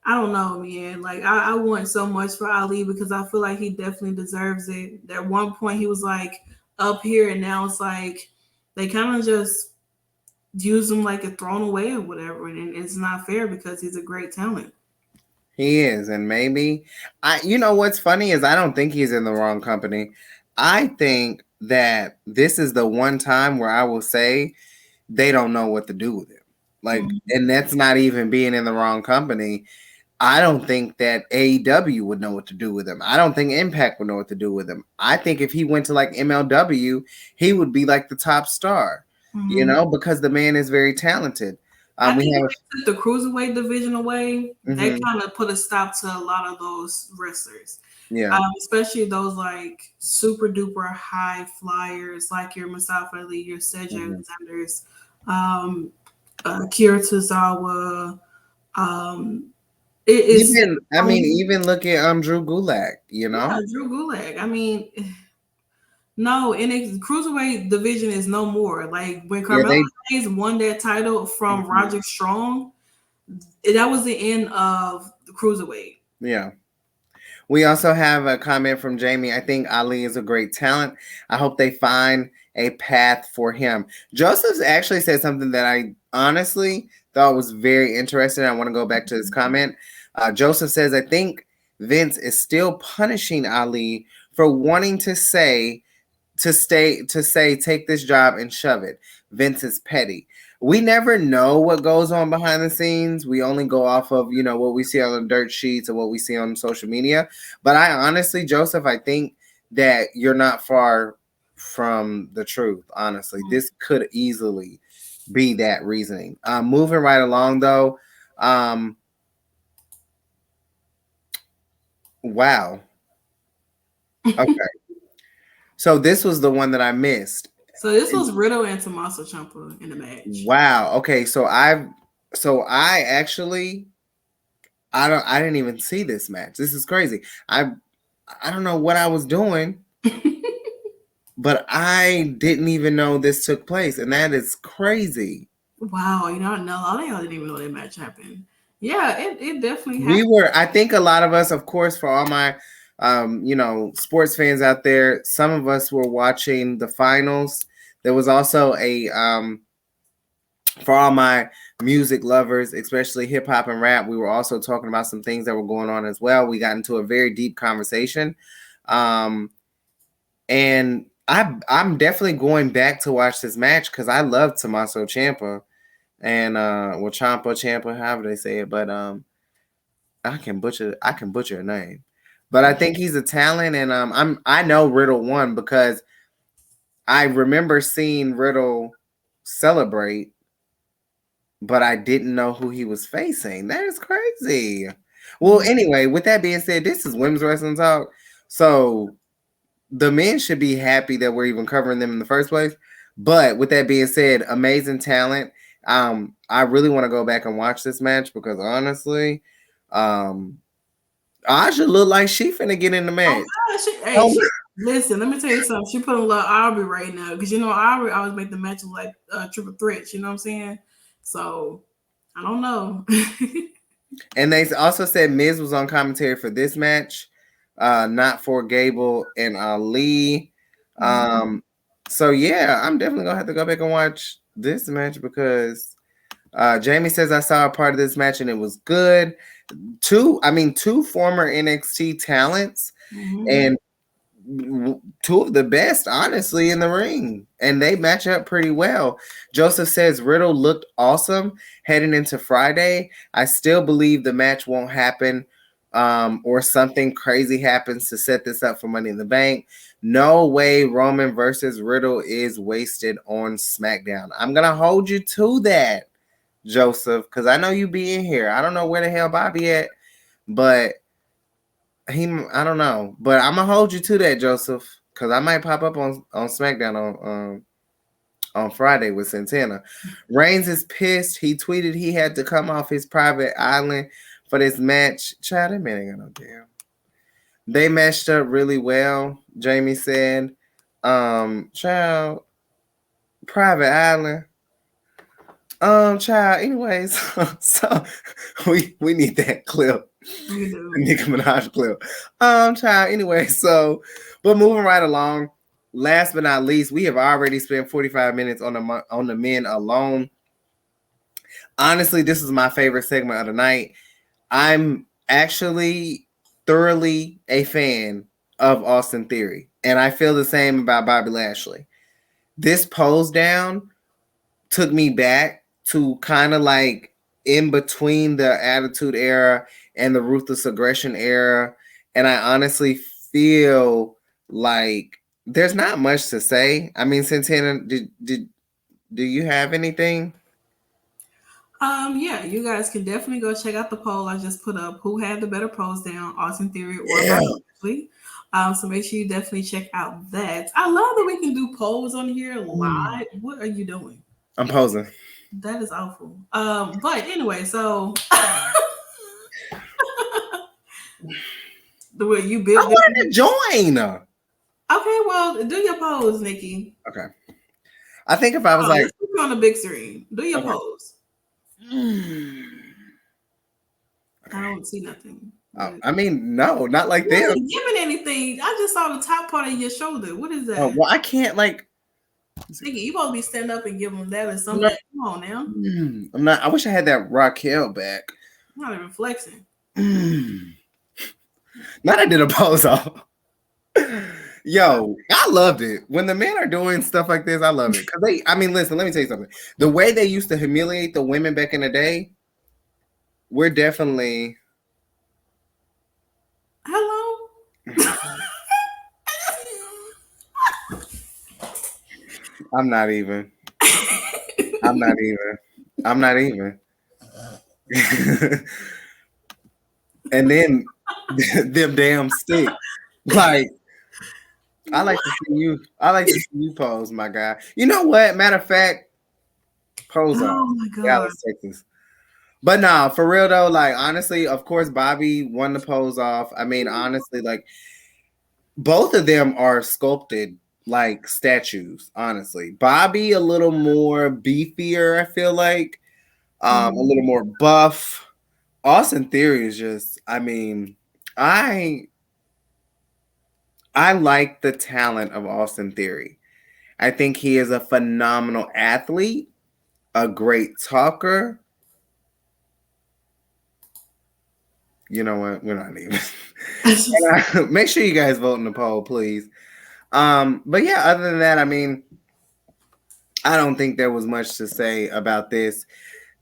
E: don't know, man. Like I want so much for Ali because I feel like he definitely deserves it. At one point he was like up here, and now it's like they kind of just use him like a thrown away or whatever, and it's not fair because he's a great talent.
D: He is, and maybe you know what's funny is I don't think he's in the wrong company. I think that this is the one time where I will say they don't know what to do with him. Like, and that's not even being in the wrong company. I don't think that AEW would know what to do with him. I don't think Impact would know what to do with him. I think if he went to like MLW, he would be like the top star, you know, because the man is very talented.
E: I think if they took the cruiserweight division away, they kind of put a stop to a lot of those wrestlers.
D: Yeah.
E: Especially those like super duper high flyers like your Mustafa Ali, your Cedric Alexanders, Kira Tozawa.
D: Even look at Drew Gulak, you know?
E: Yeah, Drew Gulak. I mean, no, and the cruiserweight division is no more. Like when Carmelo Hayes won that title from Roderick Strong, that was the end of the cruiserweight.
D: Yeah. We also have a comment from Jamie. I think Ali is a great talent. I hope they find a path for him. Joseph's actually said something that I honestly thought was very interesting. I want to go back to his comment. Joseph says, I think Vince is still punishing Ali for wanting to say, take this job and shove it. Vince is petty. We never know what goes on behind the scenes. We only go off of, you know, what we see on the dirt sheets and what we see on social media. But I honestly, Joseph, I think that you're not far from the truth. Honestly, this could easily be that reasoning. Moving right along though. Wow. Okay. So this was the one that I missed.
E: So this was Riddle and Tommaso Ciampa in the match.
D: Wow. Okay. So I didn't even see this match. This is crazy. I don't know what I was doing, but I didn't even know this took place, and that is crazy.
E: Wow. You know, a lot of y'all didn't even know that match happened. Yeah, it definitely happened.
D: I think a lot of us, of course, for all my sports fans out there, some of us were watching the finals. There was also for all my music lovers, especially hip hop and rap, we were also talking about some things that were going on as well. We got into a very deep conversation. And I'm definitely going back to watch this match because I love Tommaso Ciampa and Ciampa, however they say it, but I can butcher a name. But I think he's a talent, and I know Riddle won because I remember seeing Riddle celebrate, but I didn't know who he was facing. That is crazy. Well, anyway, with that being said, this is Women's Wrestling Talk, so the men should be happy that we're even covering them in the first place. But with that being said, amazing talent. I really want to go back and watch this match because honestly, Aja look like she finna get in the match.
E: Listen, let me tell you something. She put a lot of Aubrey right now because you know Aubrey always make the matches like triple threats. You know what I'm saying? So I don't know.
D: And they also said Miz was on commentary for this match, not for Gable and Ali. So yeah, I'm definitely gonna have to go back and watch this match because Jamie says I saw a part of this match and it was good. Two former NXT talents and two of the best, honestly, in the ring, and they match up pretty well. Joseph says Riddle looked awesome heading into Friday. I still believe the match won't happen or something crazy happens to set this up for Money in the Bank. No way Roman versus Riddle is wasted on SmackDown. I'm gonna hold you to that, Joseph, because I know you be in here. I don't know where the hell Bobby at, but I don't know. But I'm gonna hold you to that, Joseph, because I might pop up on SmackDown on Friday with Santana. Reigns is pissed. He tweeted he had to come off his private island for this match. Child, that man ain't got no damn. They matched up really well, Jamie said. Child, Private Island. Child. Anyways, so we need that clip.
E: We do.
D: Nicki Minaj clip. Child. Anyway, so but moving right along. Last but not least, we have already spent 45 minutes on the men alone. Honestly, this is my favorite segment of the night. I'm actually thoroughly a fan of Austin Theory, and I feel the same about Bobby Lashley. This pose down took me back to kind of like in between the Attitude Era and the Ruthless Aggression Era, and I honestly feel like there's not much to say. I mean, Santana, do you have anything?
E: Yeah, you guys can definitely go check out the poll I just put up. Who had the better pose down, Austin Theory or
D: Yeah.
E: Bobby Lashley? So make sure you definitely check out that. I love that we can do polls on here live. What are you doing?
D: I'm posing.
E: That is awful. But anyway, so the way you
D: I
E: built
D: wanted to join.
E: Okay, well, do your pose, Nikki.
D: Okay. I think if I was like
E: let's put you on the big screen. Do your
D: Okay.
E: pose. I don't see nothing.
D: I mean, no, not like
E: You
D: them.
E: wasn't giving anything. I just saw the top part of your shoulder. What is that?
D: Oh, well, I can't like.
E: Nikki, you supposed to be stand up and give them that or something. Come on now.
D: I'm not. I wish I had that Raquel back.
E: I'm not even flexing.
D: Not I did a pose off. Yo, I loved it. When the men are doing stuff like this, I love it. Cause listen, let me tell you something. The way they used to humiliate the women back in the day, we're definitely.
E: Hello?
D: I'm not even. And then them damn sticks. Like, I like to see you. I like to see you pose, my guy. You know what? Matter of fact, pose
E: Oh
D: on
E: my God.
D: Dallas, Texas. But nah, for real though, like honestly, of course, Bobby won the pose off. I mean, honestly, like both of them are sculpted like statues. Honestly, Bobby a little more beefier. I feel like a little more buff. Austin Theory is just. I mean, I like the talent of Austin Theory. I think he is a phenomenal athlete, a great talker. You know what? We're not even. Make sure you guys vote in the poll, please. But yeah, other than that, I mean, I don't think there was much to say about this.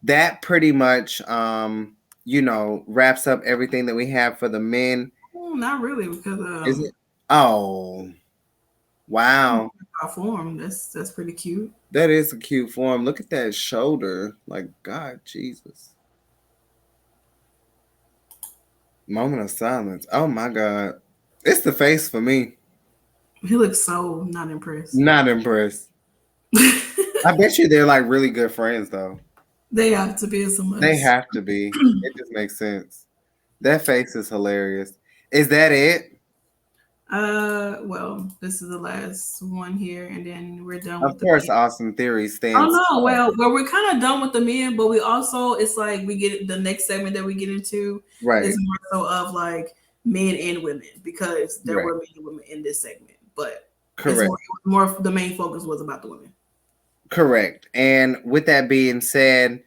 D: That pretty much, wraps up everything that we have for the men.
E: Not really, because
D: Is it? Oh, wow.
E: form. That's pretty cute.
D: That is a cute form. Look at that shoulder. Like, God, Jesus. Moment of silence. Oh my God. It's the face for me.
E: He looks so not impressed.
D: Not impressed. I bet you they're like really good friends though.
E: They have to be so much.
D: They have to be. It just makes sense. That face is hilarious. Is that it?
E: Well, this is the last one here, and then we're done.
D: Of course, Austin Theory stands.
E: Oh no, well, we're kind of done with the men, but we also it's like we get the next segment that we get into is more so of like men and women because there were men and women in this segment, but
D: correct.
E: More the main focus was about the women.
D: Correct. And with that being said,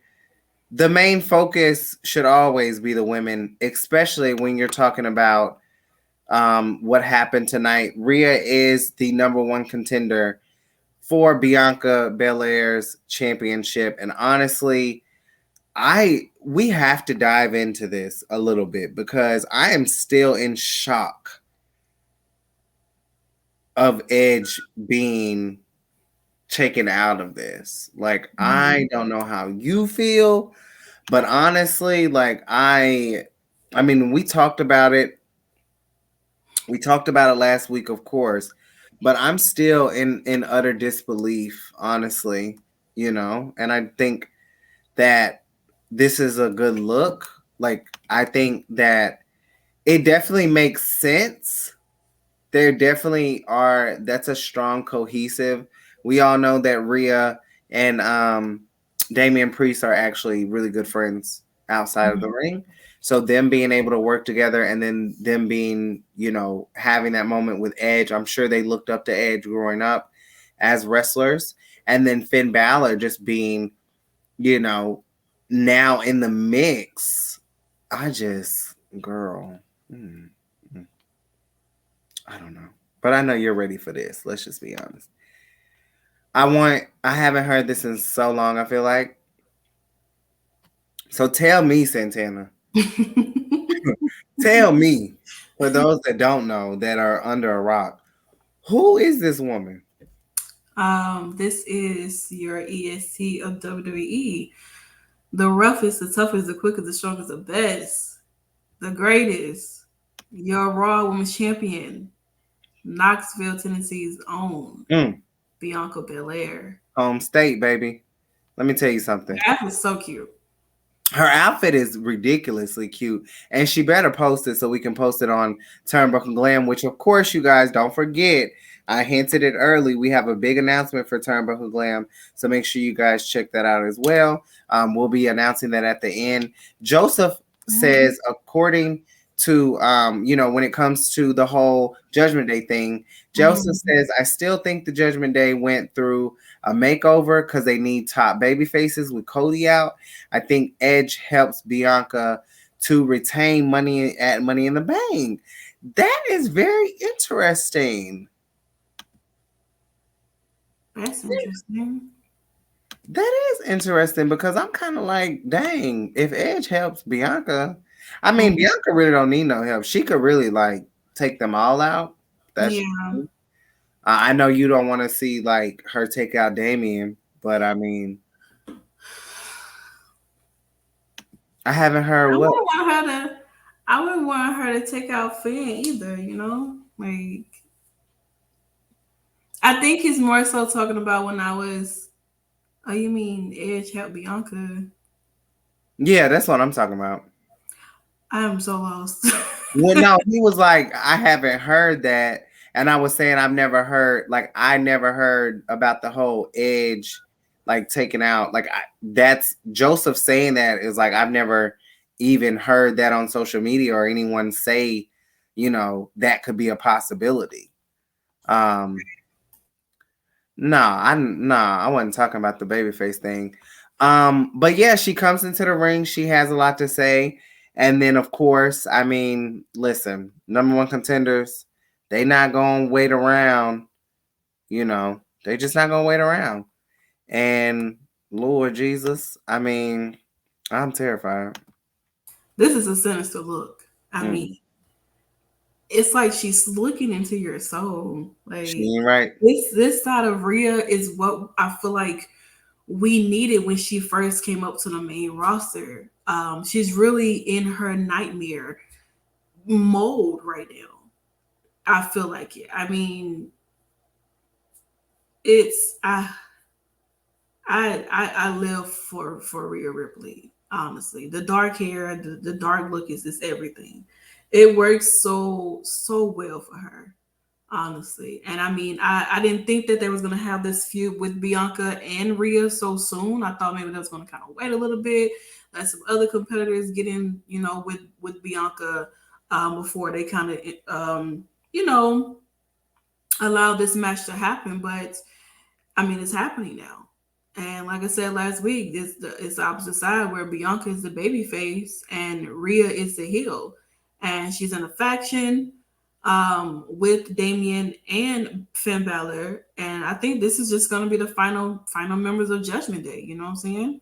D: the main focus should always be the women, especially when you're talking about what happened tonight. Rhea is the number one contender for Bianca Belair's championship. And honestly, we have to dive into this a little bit because I am still in shock of Edge being taken out of this. Like, I don't know how you feel, but honestly, like I mean, we talked about it. We talked about it last week, of course, but I'm still in utter disbelief, honestly, and I think that this is a good look. Like, I think that it definitely makes sense There definitely are. That's a strong cohesive. We all know that Rhea and Damian Priest are actually really good friends outside of the ring. So them being able to work together and then them being, having that moment with Edge, I'm sure they looked up to Edge growing up as wrestlers. And then Finn Balor just being, now in the mix. Girl. I don't know. But I know you're ready for this. Let's just be honest. I haven't heard this in so long, I feel like. So tell me, Santana. Tell me, for those that don't know, that are under a rock, who is this woman?
E: This is your EST of WWE. The roughest, the toughest, the quickest, the strongest, the best, the greatest. Your Raw Women's Champion, Knoxville, Tennessee's own, Bianca Belair.
D: Home state, baby. Let me tell you something.
E: That was so cute.
D: Her outfit is ridiculously cute, and she better post it so we can post it on Turnbuckle Glam, which, of course, you guys don't forget. I hinted it early. We have a big announcement for Turnbuckle Glam, so make sure you guys check that out as well. We'll be announcing that at the end. Joseph says, according to, when it comes to the whole Judgment Day thing, Joseph says, I still think the Judgment Day went through a makeover because they need top baby faces with Cody out. I think Edge helps Bianca to retain money at Money in the Bank. That is very interesting.
E: That's interesting.
D: That is interesting because I'm kind of like, dang, if Edge helps Bianca, I mean, Bianca really don't need no help. She could really take them all out. I know you don't want to see her take out Damian, but I mean, I haven't heard
E: I wouldn't want her to take out Finn either. I think he's more so talking about when I was. Oh, you mean Edge helped Bianca?
D: Yeah, that's what I'm talking about.
E: I am so lost.
D: Well, no, he was like, I haven't heard that. And I was saying I never heard about the whole Edge taking out. That's Joseph saying that is I've never even heard that on social media or anyone say, that could be a possibility. I wasn't talking about the babyface thing. But yeah, she comes into the ring. She has a lot to say. And then, of course, I mean, listen, number one contenders, they not going to wait around. They just not going to wait around. And Lord Jesus, I mean, I'm terrified.
E: This is a sinister look. I mean, it's like she's looking into your soul.
D: She ain't right.
E: This side of Rhea is what I feel like we needed when she first came up to the main roster. She's really in her nightmare mode right now. I feel like it. I mean, it's I live for Rhea Ripley. Honestly, the dark hair, the dark look is everything. It works so well for her, honestly. And I mean, I didn't think that they was gonna have this feud with Bianca and Rhea so soon. I thought maybe they was gonna kind of wait a little bit, let some other competitors get in, with Bianca before they kind of allow this match to happen. But I mean, it's happening now. And like I said last week, it's the opposite side where Bianca is the baby face and Rhea is the heel. And she's in a faction with Damian and Finn Balor. And I think this is just going to be the final members of Judgment Day. You know what I'm saying?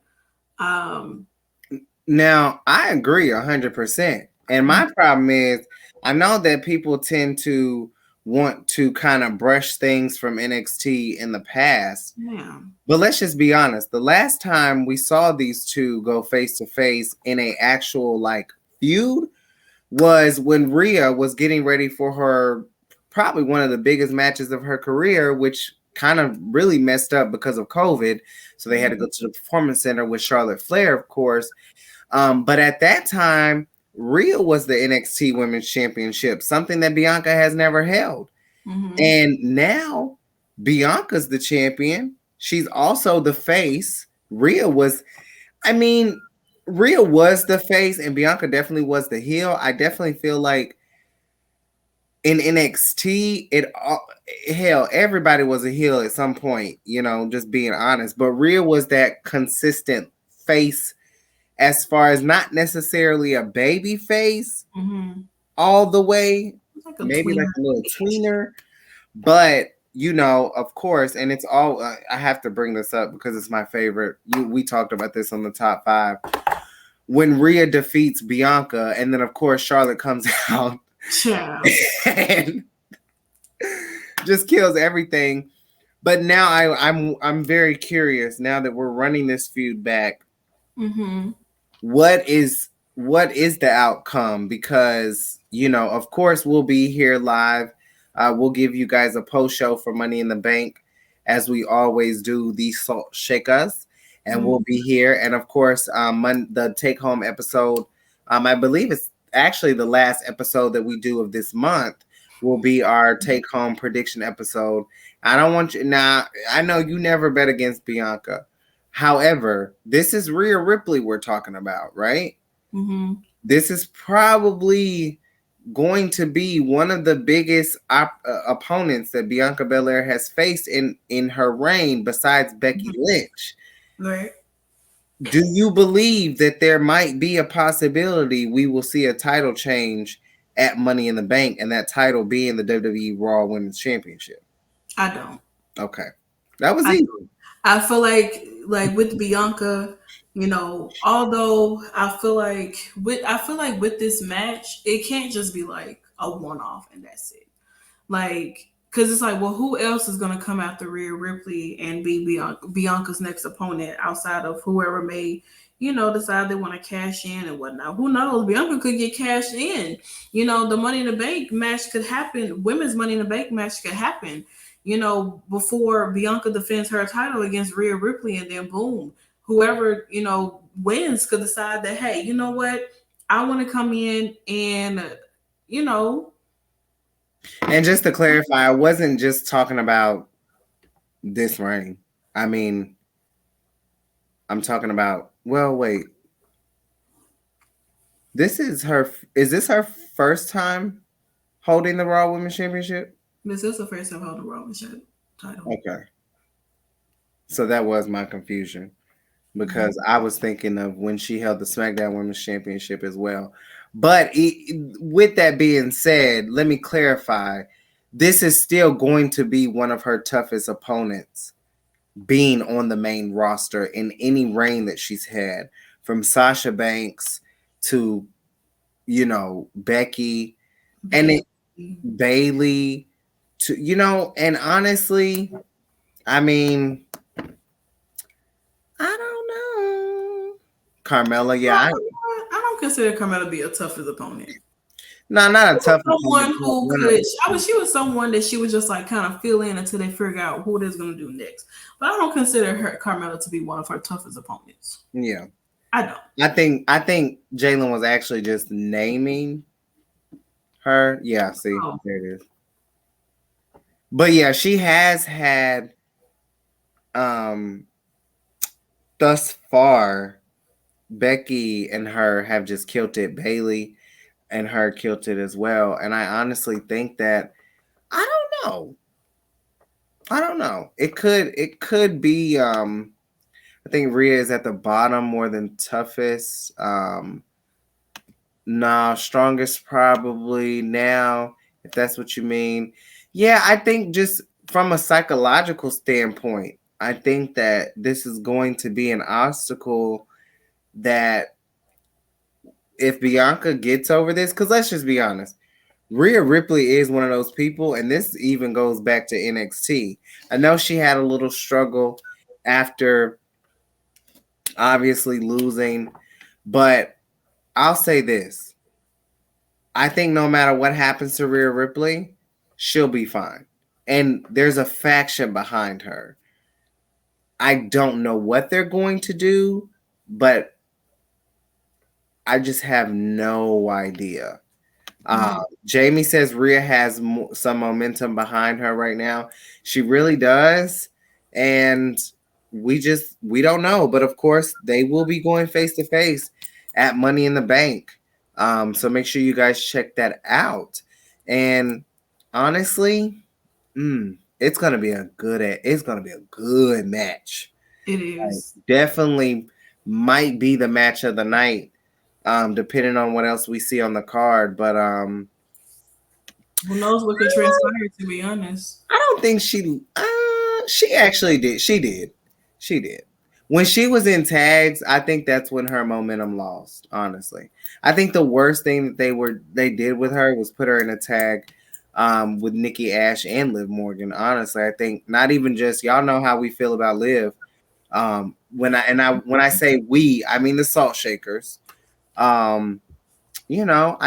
D: Now, I agree 100%. And my problem is, I know that people tend to want to kind of brush things from NXT in the past.
E: Yeah.
D: But let's just be honest. The last time we saw these two go face to face in a actual feud was when Rhea was getting ready for her probably one of the biggest matches of her career, which kind of really messed up because of COVID. So they had to go to the Performance Center with Charlotte Flair, of course. But at that time, Rhea was the NXT Women's Championship, something that Bianca has never held. And now Bianca's the champion. She's also the face. Rhea was the face and Bianca definitely was the heel. I definitely feel like in NXT, everybody was a heel at some point, just being honest. But Rhea was that consistent face as far as not necessarily a baby face all the way, maybe like a little tweener. But, of course, and it's all, I have to bring this up because it's my favorite. We talked about this on the top 5. When Rhea defeats Bianca, and then, of course, Charlotte comes out. And just kills everything. But now I'm very curious now that we're running this feud back. What is the outcome? Because of course we'll be here live. We'll give you guys a post show for Money in the Bank, as we always do. The Salt Shakkas, and we'll be here. And of course, the take home episode. I believe it's actually the last episode that we do of this month will be our take home prediction episode. I don't want you now. I know you never bet against Bianca. However, this is Rhea Ripley we're talking about, right? This is probably going to be one of the biggest opponents that Bianca Belair has faced in her reign, besides Becky Lynch.
E: Right.
D: Do you believe that there might be a possibility we will see a title change at Money in the Bank, and that title being the WWE Raw Women's Championship?
E: I don't.
D: Okay. That was easy.
E: I feel like with Bianca, although I feel like with this match, it can't just be like a one-off and that's it. Because it's like, well, who else is going to come after Rhea Ripley and be Bianca's next opponent outside of whoever may, decide they want to cash in and whatnot? Who knows? Bianca could get cashed in. The Money in the Bank match could happen. Women's Money in the Bank match could happen, before Bianca defends her title against Rhea Ripley, and then boom, whoever, wins could decide that, hey, you know what? I want to come in and,
D: And just to clarify, I wasn't just talking about this reign. I mean, I'm talking about, wait. Is this her first time holding the Raw Women's Championship?
E: This is the first time holding the Raw Women's title.
D: Okay. So that was my confusion, because I was thinking of when she held the SmackDown Women's Championship as well. But with that being said, let me clarify. This is still going to be one of her toughest opponents, being on the main roster in any reign that she's had, from Sasha Banks to, Becky, and Bailey to, and honestly, I mean, I don't know. Carmella, yeah.
E: I don't consider Carmella to be a toughest opponent.
D: No, not a tough
E: someone who could. She was someone that she was just like kind of fill in until they figure out who they're going to do next. But I don't consider Carmella to be one of her toughest opponents.
D: Yeah,
E: I don't.
D: I think Jalen was actually just naming her. Yeah, see, there it is. But yeah, she has had thus far, Becky and her have just killed it. Bailey and her killed it as well. And I honestly think that I don't know. It could be I think Rhea is at the bottom more than toughest. Strongest probably now, if that's what you mean. Yeah, I think just from a psychological standpoint, I think that this is going to be an obstacle that if Bianca gets over this, because let's just be honest, Rhea Ripley is one of those people, and this even goes back to NXT. I know she had a little struggle after obviously losing, but I'll say this. I think no matter what happens to Rhea Ripley, she'll be fine. And there's a faction behind her. I don't know what they're going to do, but I just have no idea. Jamie says Rhea has some momentum behind her right now. She really does, and we don't know. But of course, they will be going face to face at Money in the Bank. So make sure you guys check that out. And honestly, it's gonna be a good match.
E: It is.
D: Definitely might be the match of the night, depending on what else we see on the card. But
E: Who knows what could transpire, to be honest.
D: I don't think she actually did. She did. When she was in tags, I think that's when her momentum lost, honestly. I think the worst thing that they did with her was put her in a tag with Nikki Ash and Liv Morgan. Honestly, I think not even just y'all know how we feel about Liv. When I say we, I mean the Salt Shakers. I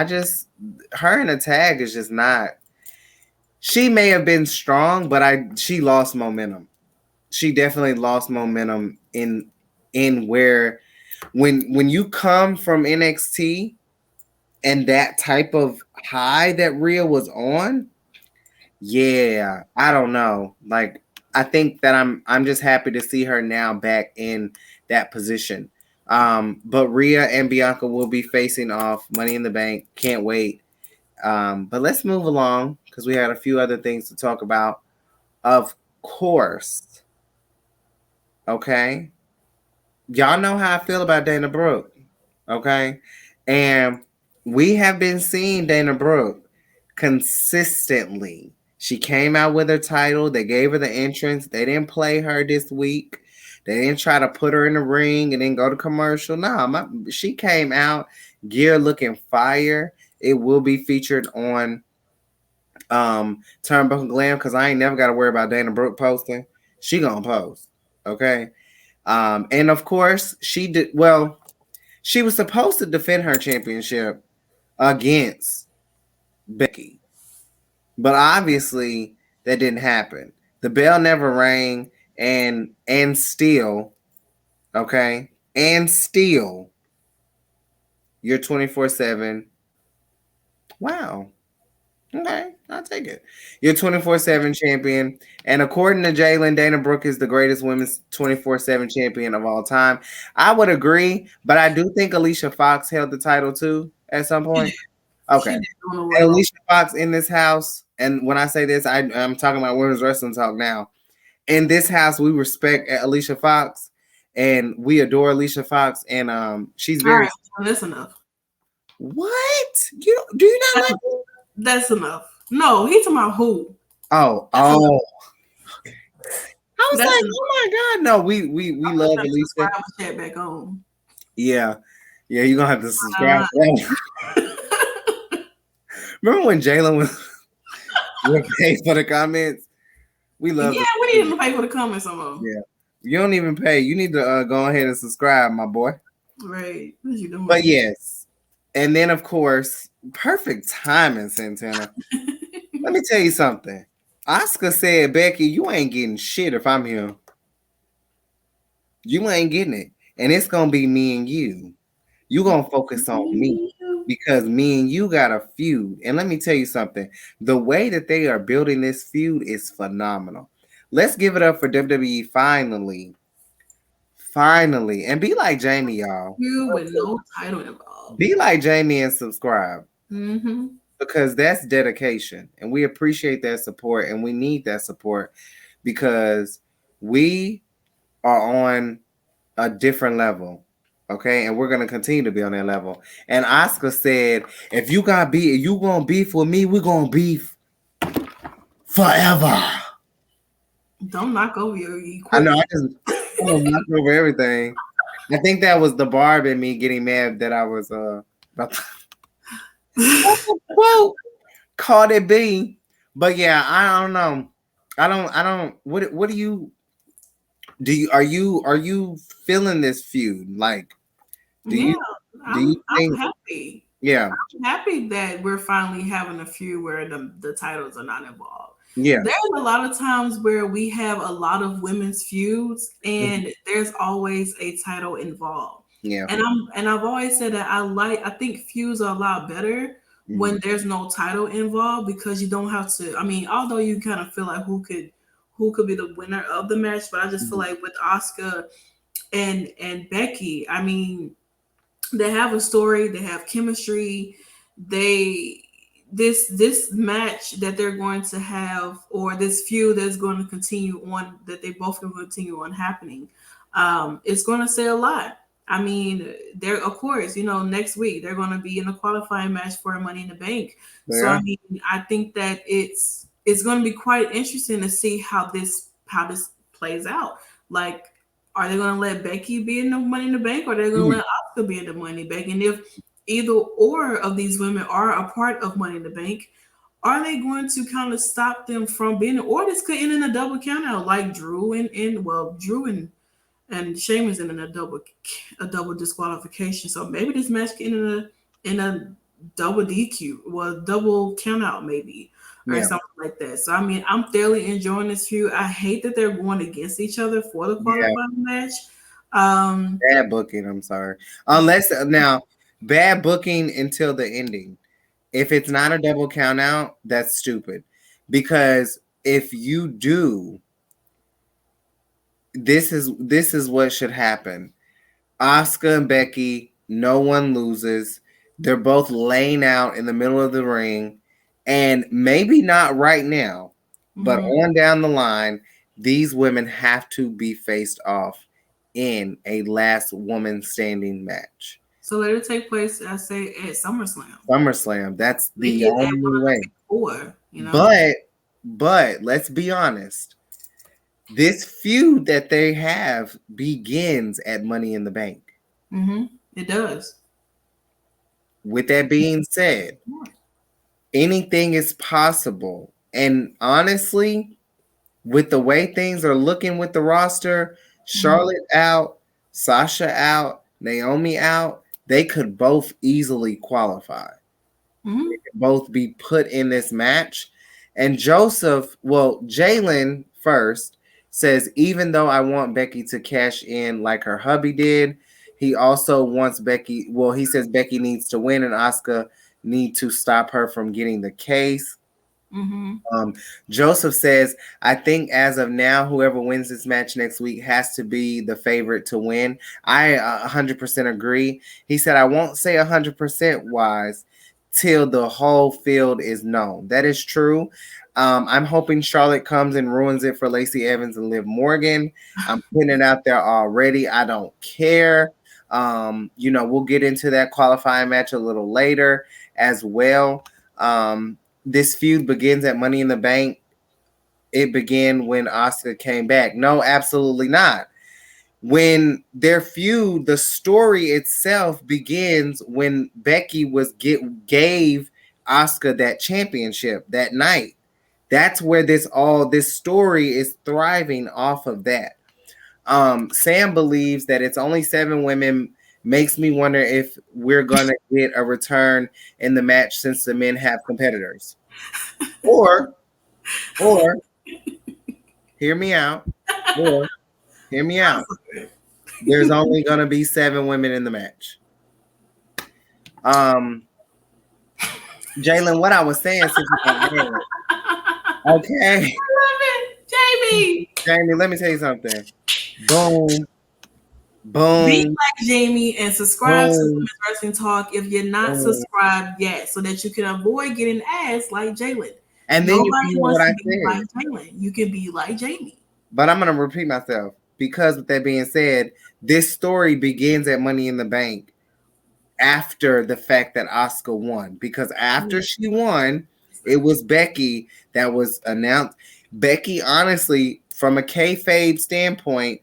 D: just her in a tag is just not. She may have been strong, but she lost momentum. She definitely lost momentum in where when you come from NXT and that type of high that Rhea was on, yeah, I don't know. Like I think that I'm just happy to see her now back in that position. But Rhea and Bianca will be facing off Money in the Bank. Can't wait. But let's move along because we had a few other things to talk about. Of course. Okay. Y'all know how I feel about Dana Brooke. Okay. And we have been seeing Dana Brooke consistently. She came out with her title. They gave her the entrance. They didn't play her this week. They didn't try to put her in the ring and then go to commercial. No, she came out gear looking fire. It will be featured on Turnbuckle Glam because I ain't never got to worry about Dana Brooke posting. She gonna post. Okay. And of course, she did well. She was supposed to defend her championship against Becky, but obviously that didn't happen. The bell never rang, and still, okay, and still, you're 24/7. Wow. Okay, I'll take it. You're 24/7 champion. And according to Jalen, Dana Brooke is the greatest women's 24/7 champion of all time. I would agree, but I do think Alicia Fox held the title too at some point. Okay. And Alicia Fox in this house, and when I say this, I'm talking about women's wrestling talk now. In this house, we respect Alicia Fox and we adore Alicia Fox, and she's very.
E: All right, well, that's enough.
D: What? Do you not like it?
E: That's enough. No, he's talking about who?
D: Oh. Okay. I was like, oh my God, no, we love Alicia.
E: Chat back on.
D: Yeah, you're gonna have to subscribe. Remember when Jalen would pay for the comments? We love.
E: Yeah, we need him to pay for the comments somehow.
D: Yeah, you don't even pay. You need to go ahead and subscribe, my boy.
E: Right. What you doing?
D: But yes, and then of course, perfect timing, Santana. Let me tell you something. Asuka said, Becky, you ain't getting shit if I'm here. You ain't getting it. And it's going to be me and you. You going to focus on me because me and you got a feud. And let me tell you something. The way that they are building this feud is phenomenal. Let's give it up for WWE finally. Finally. And be like Jamie, y'all.
E: You with no title involved.
D: Be like Jamie and subscribe.
E: Mm-hmm.
D: Because that's dedication. And we appreciate that support. And we need that support because we are on a different level. Okay. And we're going to continue to be on that level. And Asuka said, if you got beef, if you going to beef with me, we're going to beef forever.
E: Don't knock over your equipment.
D: I know. I don't knock over everything. I think that was the barb in me getting mad that I was about to quote Cardi B. But yeah, I don't know. I don't what do you are you feeling this feud? Like
E: I'm
D: think
E: happy.
D: Yeah.
E: I'm happy that we're finally having a feud where the titles are not involved.
D: Yeah.
E: There's a lot of times where we have a lot of women's feuds and there's always a title involved.
D: Yeah.
E: And I've always said that I think feuds are a lot better when there's no title involved, because you don't have to. I mean, although you kind of feel like who could be the winner of the match, but I just feel like with Asuka and Becky, I mean, they have a story, they have chemistry, they this match that they're going to have, or this feud that's going to continue on, that they both can continue on happening, it's going to say a lot. I mean, they're, of course, next week they're going to be in a qualifying match for Money in the Bank. So I mean, I think that it's going to be quite interesting to see how this plays out. Like, are they going to let Becky be in the Money in the Bank, or are they going to let Asuka be in the Money in the Bank? And if either or of these women are a part of Money in the Bank, are they going to kind of stop them from being, or this could end in a double count out, like Drew and Sheamus in a double disqualification. So maybe this match can end in a double DQ, well, double count out maybe, or something like that. So I mean, I'm thoroughly enjoying this feud. I hate that they're going against each other for the qualifying match.
D: Bad booking. I'm sorry. Unless now, bad booking until the ending. If it's not a double count out, that's stupid. Because if you do, this is what should happen. Asuka and Becky, no one loses. They're both laying out in the middle of the ring, and maybe not right now, but on down the line, these women have to be faced off in a last woman standing match.
E: So let it take place, I say, at SummerSlam.
D: SummerSlam, that's the only way. But let's be honest. This feud that they have begins at Money in the Bank.
E: It does.
D: With that being said, anything is possible. And honestly, with the way things are looking with the roster, Charlotte out, Sasha out, Naomi out, they could both easily qualify. They could both be put in this match. And Jalen first says, even though I want Becky to cash in like her hubby did, he also wants Becky. Well, he says Becky needs to win and Asuka need to stop her from getting the case. Joseph says, I think as of now, whoever wins this match next week has to be the favorite to win. I 100% agree. He said, I won't say 100% wise till the whole field is known. That is true. I'm hoping Charlotte comes and ruins it for Lacey Evans and Liv Morgan. I'm putting it out there already. I don't care. We'll get into that qualifying match a little later as well. This feud begins at Money in the Bank. It began when Asuka came back. No, absolutely not. When their feud, the story itself begins when Becky gave Asuka that championship that night. That's where this story is thriving off of that. Sam believes that it's only 7 women. Makes me wonder if we're gonna get a return in the match since the men have competitors. Or hear me out. There's only gonna be 7 women in the match. Jalen, what I was saying, since okay.
E: I love it.
D: Jamie, let me tell you something. Boom.
E: Be like Jamie and subscribe to Women's Wrestling Talk if you're not subscribed yet, so that you can avoid getting ads like Jalen.
D: And then
E: nobody wants to be like Jalen. You can be like Jamie.
D: But I'm gonna repeat myself, because with that being said, this story begins at Money in the Bank after the fact that Asuka won. Because after she won, it was Becky that was announced. Becky, honestly, from a kayfabe standpoint,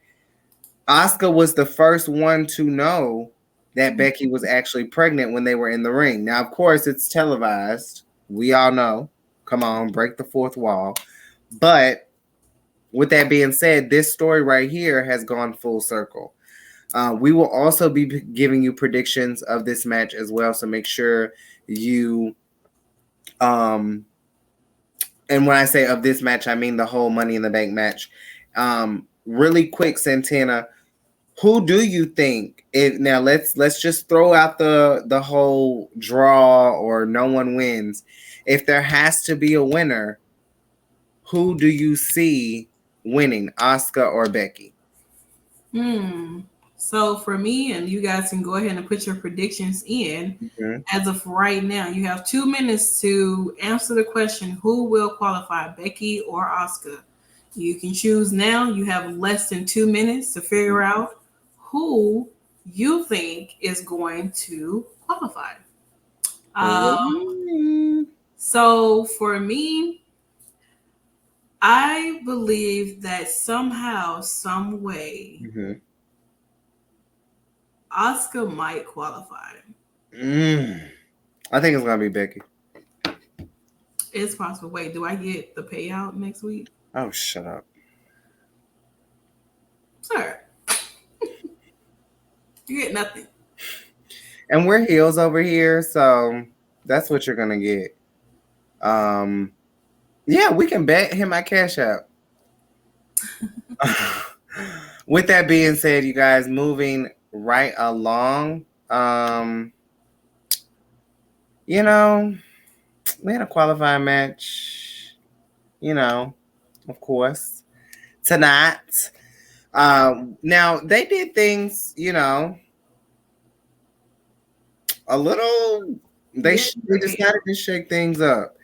D: Asuka was the first one to know that Becky was actually pregnant when they were in the ring. Now, of course, it's televised. We all know. Come on, break the fourth wall. But with that being said, this story right here has gone full circle. We will also be giving you predictions of this match as well. So make sure you, and when I say of this match, I mean the whole Money in the Bank match. Really quick, Santana, Who do you think? Now let's just throw out the whole draw or no one wins. If there has to be a winner, who do you see winning, Asuka or Becky?
E: So for me, and you guys can go ahead and put your predictions in.
D: Mm-hmm.
E: As of right now, you have 2 minutes to answer the question: who will qualify, Becky or Asuka? You can choose now. You have less than 2 minutes to figure out who you think is going to qualify. So for me, I believe that somehow, some way,
D: Mm-hmm.
E: Asuka might qualify.
D: I think it's gonna be Becky.
E: It's possible. Wait, do I get the payout next week?
D: Oh, shut up.
E: Sir. You get nothing.
D: And we're heels over here, so that's what you're gonna get. Yeah, we can bet him my cash out. With that being said, you guys, moving right along. You know, we had a qualifying match, of course, tonight. Now they did things, a little. They decided to shake things up.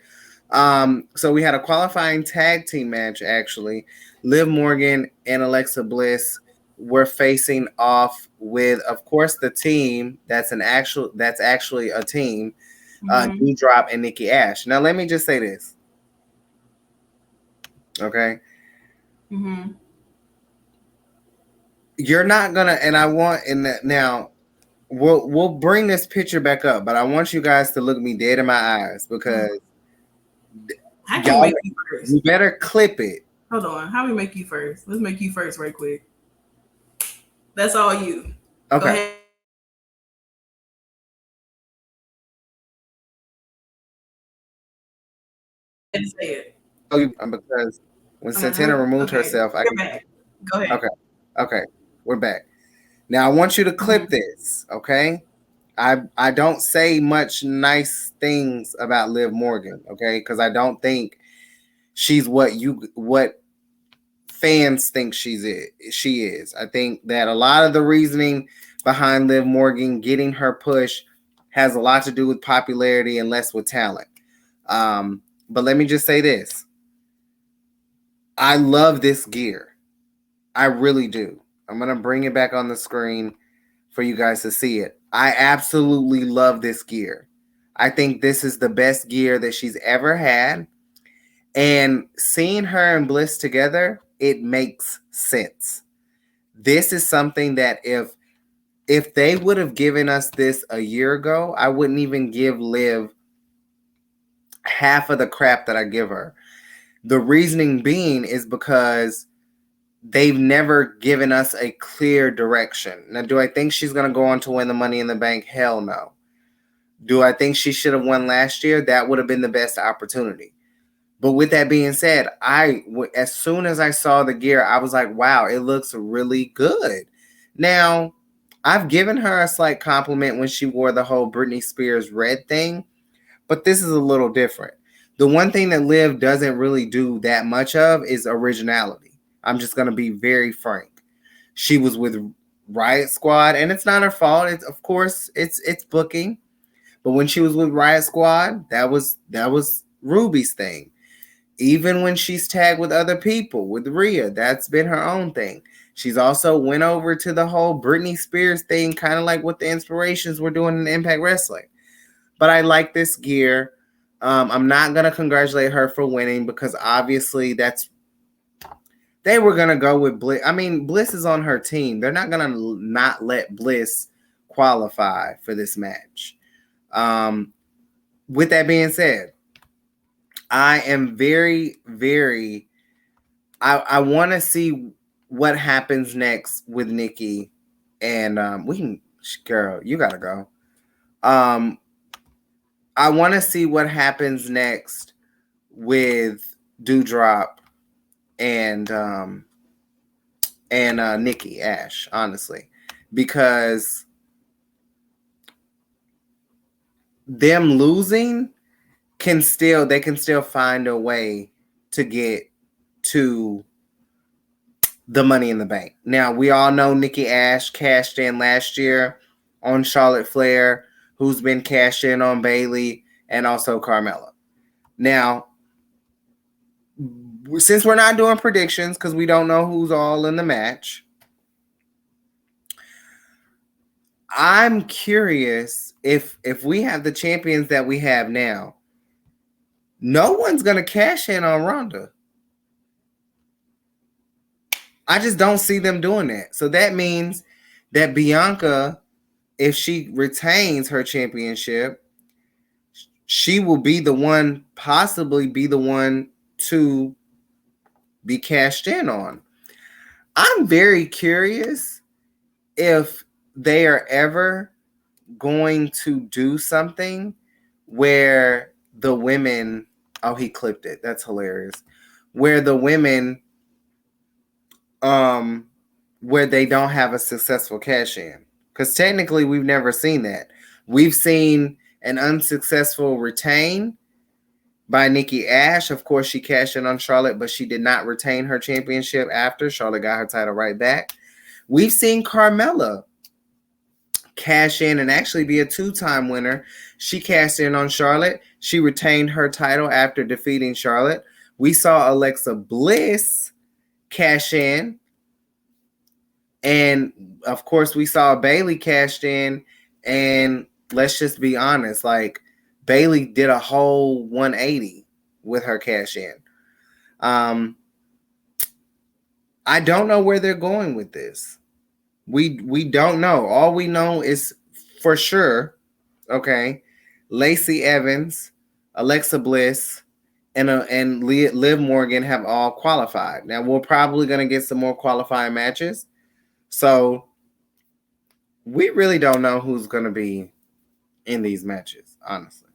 D: So we had a qualifying tag team match. Actually, Liv Morgan and Alexa Bliss were facing off with, of course, the team that's actually a team. Drop and Nikki Ash. Now, let me just say this. Okay. You're not gonna, and I want, now we'll bring this picture back up, but I want you guys to look me dead in my eyes because
E: I can make you first.
D: You better clip it.
E: Hold on. How we make you first? Let's make you first right quick. That's all you.
D: Okay.
E: Go ahead. And say it.
D: Because when Santana removed herself, I can.
E: Back. Go ahead.
D: Okay, we're back. Now I want you to clip this, okay? I don't say much nice things about Liv Morgan, okay? Because I don't think she's what fans think she is. I think that a lot of the reasoning behind Liv Morgan getting her push has a lot to do with popularity and less with talent. But let me just say this. I love this gear. I really do. I'm going to bring it back on the screen for you guys to see it. I absolutely love this gear. I think this is the best gear that she's ever had. And seeing her and Bliss together, it makes sense. This is something that if they would have given us this a year ago, I wouldn't even give Liv half of the crap that I give her. The reasoning being is because they've never given us a clear direction. Now, do I think she's going to go on to win the Money in the Bank? Hell no. Do I think she should have won last year? That would have been the best opportunity. But with that being said, as soon as I saw the gear, I was like, wow, it looks really good. Now, I've given her a slight compliment when she wore the whole Britney Spears red thing, but this is a little different. The one thing that Liv doesn't really do that much of is originality. I'm just going to be very frank. She was with Riot Squad, and it's not her fault. Of course, it's booking. But when she was with Riot Squad, that was Ruby's thing. Even when she's tagged with other people, with Rhea, that's been her own thing. She's also went over to the whole Britney Spears thing, kind of like what the Inspirations were doing in Impact Wrestling. But I like this gear. I'm not going to congratulate her for winning because obviously they were going to go with Bliss. I mean, Bliss is on her team. They're not going to not let Bliss qualify for this match. With that being said, I am very, very, I want to see what happens next with Nikki. And girl, you got to go. I want to see what happens next with Doudrop and and Nikki Ash, honestly, because them losing can still find a way to get to the Money in the Bank. Now, we all know Nikki Ash cashed in last year on Charlotte Flair, who's been cashed in on Bayley and also Carmella. Now, since we're not doing predictions because we don't know who's all in the match, I'm curious if we have the champions that we have now, no one's going to cash in on Ronda. I just don't see them doing that. So that means that Bianca, if she retains her championship, she will be the one, possibly be the one to be cashed in on. I'm very curious if they are ever going to do something where the women, oh, he clipped it. That's hilarious. Where the women, where they don't have a successful cash in. Because technically we've never seen that. We've seen an unsuccessful retain by Nikki Ash. Of course, she cashed in on Charlotte, but she did not retain her championship after. Charlotte got her title right back. We've seen Carmella cash in and actually be a two-time winner. She cashed in on Charlotte. She retained her title after defeating Charlotte. We saw Alexa Bliss cash in. And, of course, we saw Bayley cashed in. And let's just be honest, like, Bayley did a whole 180 with her cash in. I don't know where they're going with this. We don't know. All we know is for sure, okay, Lacey Evans, Alexa Bliss, and Liv Morgan have all qualified. Now, we're probably going to get some more qualifying matches. So, we really don't know who's going to be in these matches, honestly.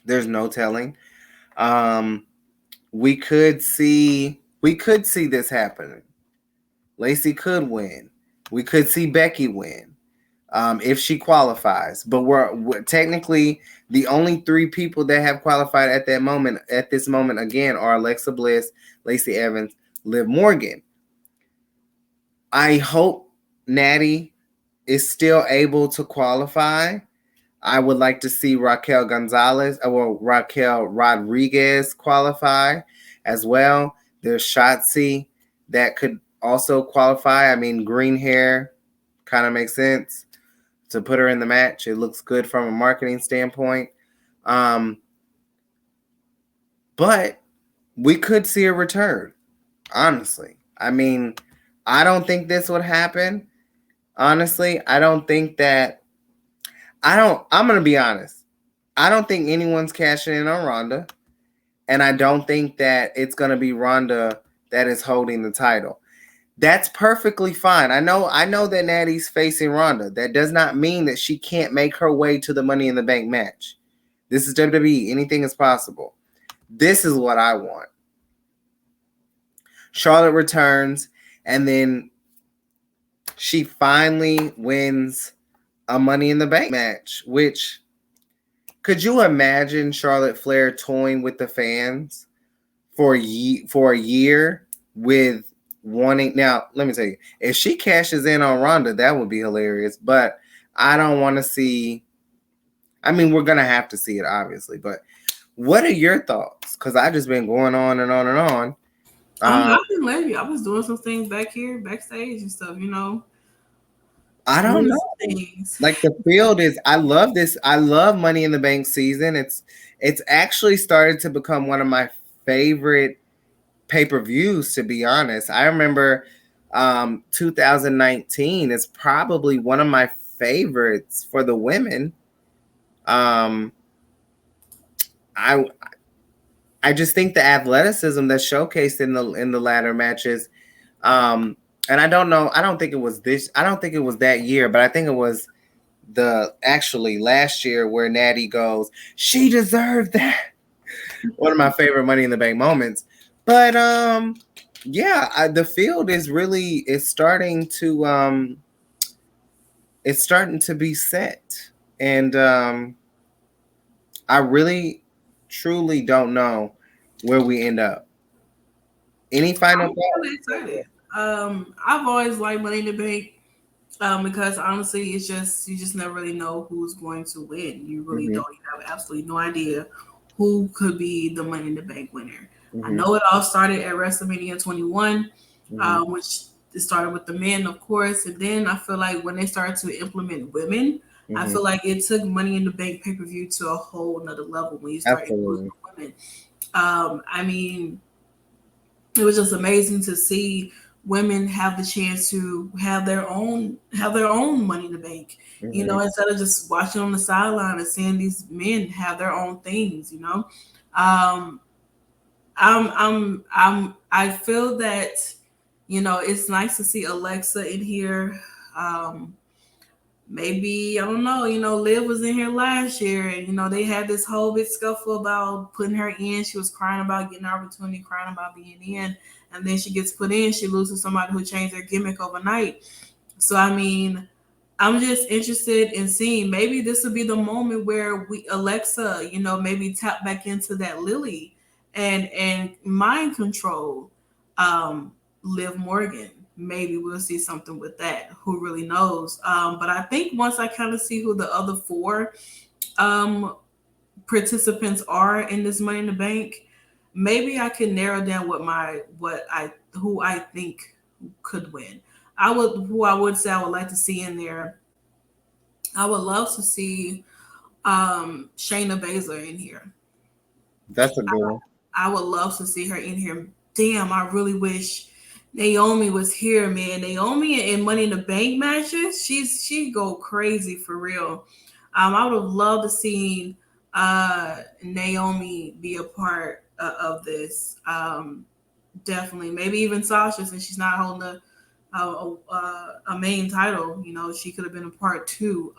D: There's no telling. We could see this happening. Lacey could win. We could see Becky win if she qualifies. But we're technically the only three people that have qualified at this moment again are Alexa Bliss, Lacey Evans, Liv Morgan. I hope Natty is still able to qualify. I would like to see Raquel Rodriguez qualify as well. There's Shotzi that could also qualify. I mean, green hair kind of makes sense to put her in the match. It looks good from a marketing standpoint. But we could see a return, honestly. I mean, I don't think this would happen. Honestly, I don't think that. I'm going to be honest. I don't think anyone's cashing in on Ronda. And I don't think that it's going to be Ronda that is holding the title. That's perfectly fine. I know that Natty's facing Ronda. That does not mean that she can't make her way to the Money in the Bank match. This is WWE. Anything is possible. This is what I want. Charlotte returns, and then she finally wins a Money in the Bank match, which, could you imagine Charlotte Flair toying with the fans for a year with wanting? Now, let me tell you, if she cashes in on Ronda, that would be hilarious, but I don't want to see. I mean, we're going to have to see it, obviously, but what are your thoughts? Because I've just been going on and on and on.
E: I didn't let you. I was doing some things back here, backstage and stuff, you know.
D: I don't know. Like, the field is, I love this. I love Money in the Bank season. It's actually started to become one of my favorite pay-per-views, to be honest. I remember 2019 is probably one of my favorites for the women. I just think the athleticism that's showcased in the ladder matches, and I don't know. I don't think it was that year, but I think it was actually last year where Natty goes, she deserved that. One of my favorite Money in the Bank moments. But Yeah, the field is really starting to be set, and I really truly don't know where we end up. Any final
E: I'm really
D: thoughts?
E: excited. I've always liked Money in the Bank. Because honestly, it's just you just never really know who's going to win. You really
D: Hmm.
E: don't. You have absolutely no idea who could be the Money in the Bank winner. I
D: Hmm.
E: know it all started at WrestleMania 21,
D: Hmm.
E: which it started with the men, of course, and then I feel like when they started to implement women, I
D: Hmm.
E: feel like it took Money in the Bank pay per view to a whole nother level when you start including
D: Absolutely.
E: women. I mean, it was just amazing to see women have the chance to have their own money in the bank,
D: Hmm.
E: instead of just watching on the sideline and seeing these men have their own things. um I feel that it's nice to see Alexa in here. Maybe I don't know. Liv was in here last year, and they had this whole big scuffle about putting her in. She was crying about getting an opportunity, crying about being in, and then she gets put in. She loses somebody who changed their gimmick overnight. So I mean, I'm just interested in seeing maybe this will be the moment where we Alexa, maybe tap back into that Lily and mind control Liv Morgan. Maybe we'll see something with that. Who really knows? But I think once I kind of see who the other four um participants are in this Money in the Bank, maybe I can narrow down who I think could win. I would say I would like to see in there. I would love to see Shayna Baszler in here.
D: That's a good one.
E: I would love to see her in here. Damn, I really wish Naomi was here, man. Naomi in Money in the Bank matches, she go crazy for real. I would have loved to see Naomi be a part of this. Definitely, maybe even Sasha, since she's not holding a main title. She could have been a part too.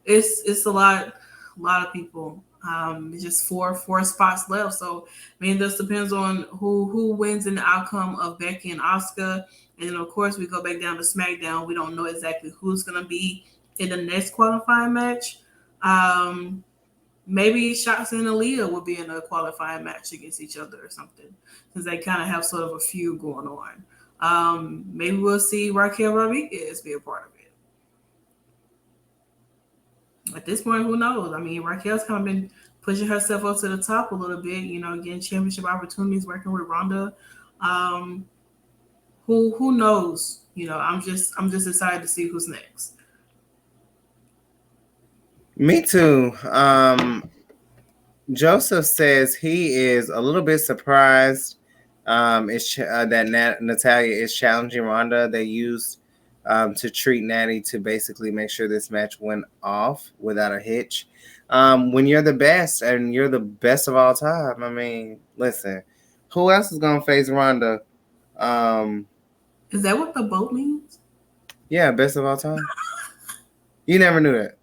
E: It's a lot of people. It's just four spots left. So I mean, this depends on who wins in the outcome of Becky and Asuka, and then of course we go back down to SmackDown. We don't know exactly who's gonna be in the next qualifying match. Um, Maybe Shotzi and Aaliyah will be in a qualifying match against each other or something, because they kind of have sort of a feud going on. Maybe we'll see Raquel Rodriguez be a part of it. At this point, who knows? I mean, Raquel's kind of been pushing herself up to the top a little bit, getting championship opportunities, working with Ronda. Um, who knows? I'm just excited to see who's next.
D: Me too. Joseph says he is a little bit surprised that Natalia is challenging Ronda. They used to treat Natty to basically make sure this match went off without a hitch. When you're the best and you're the best of all time, I mean, listen, who else is going to face Ronda? Um,
E: Is that what the boat means?
D: yeah, best of all time. You never knew that.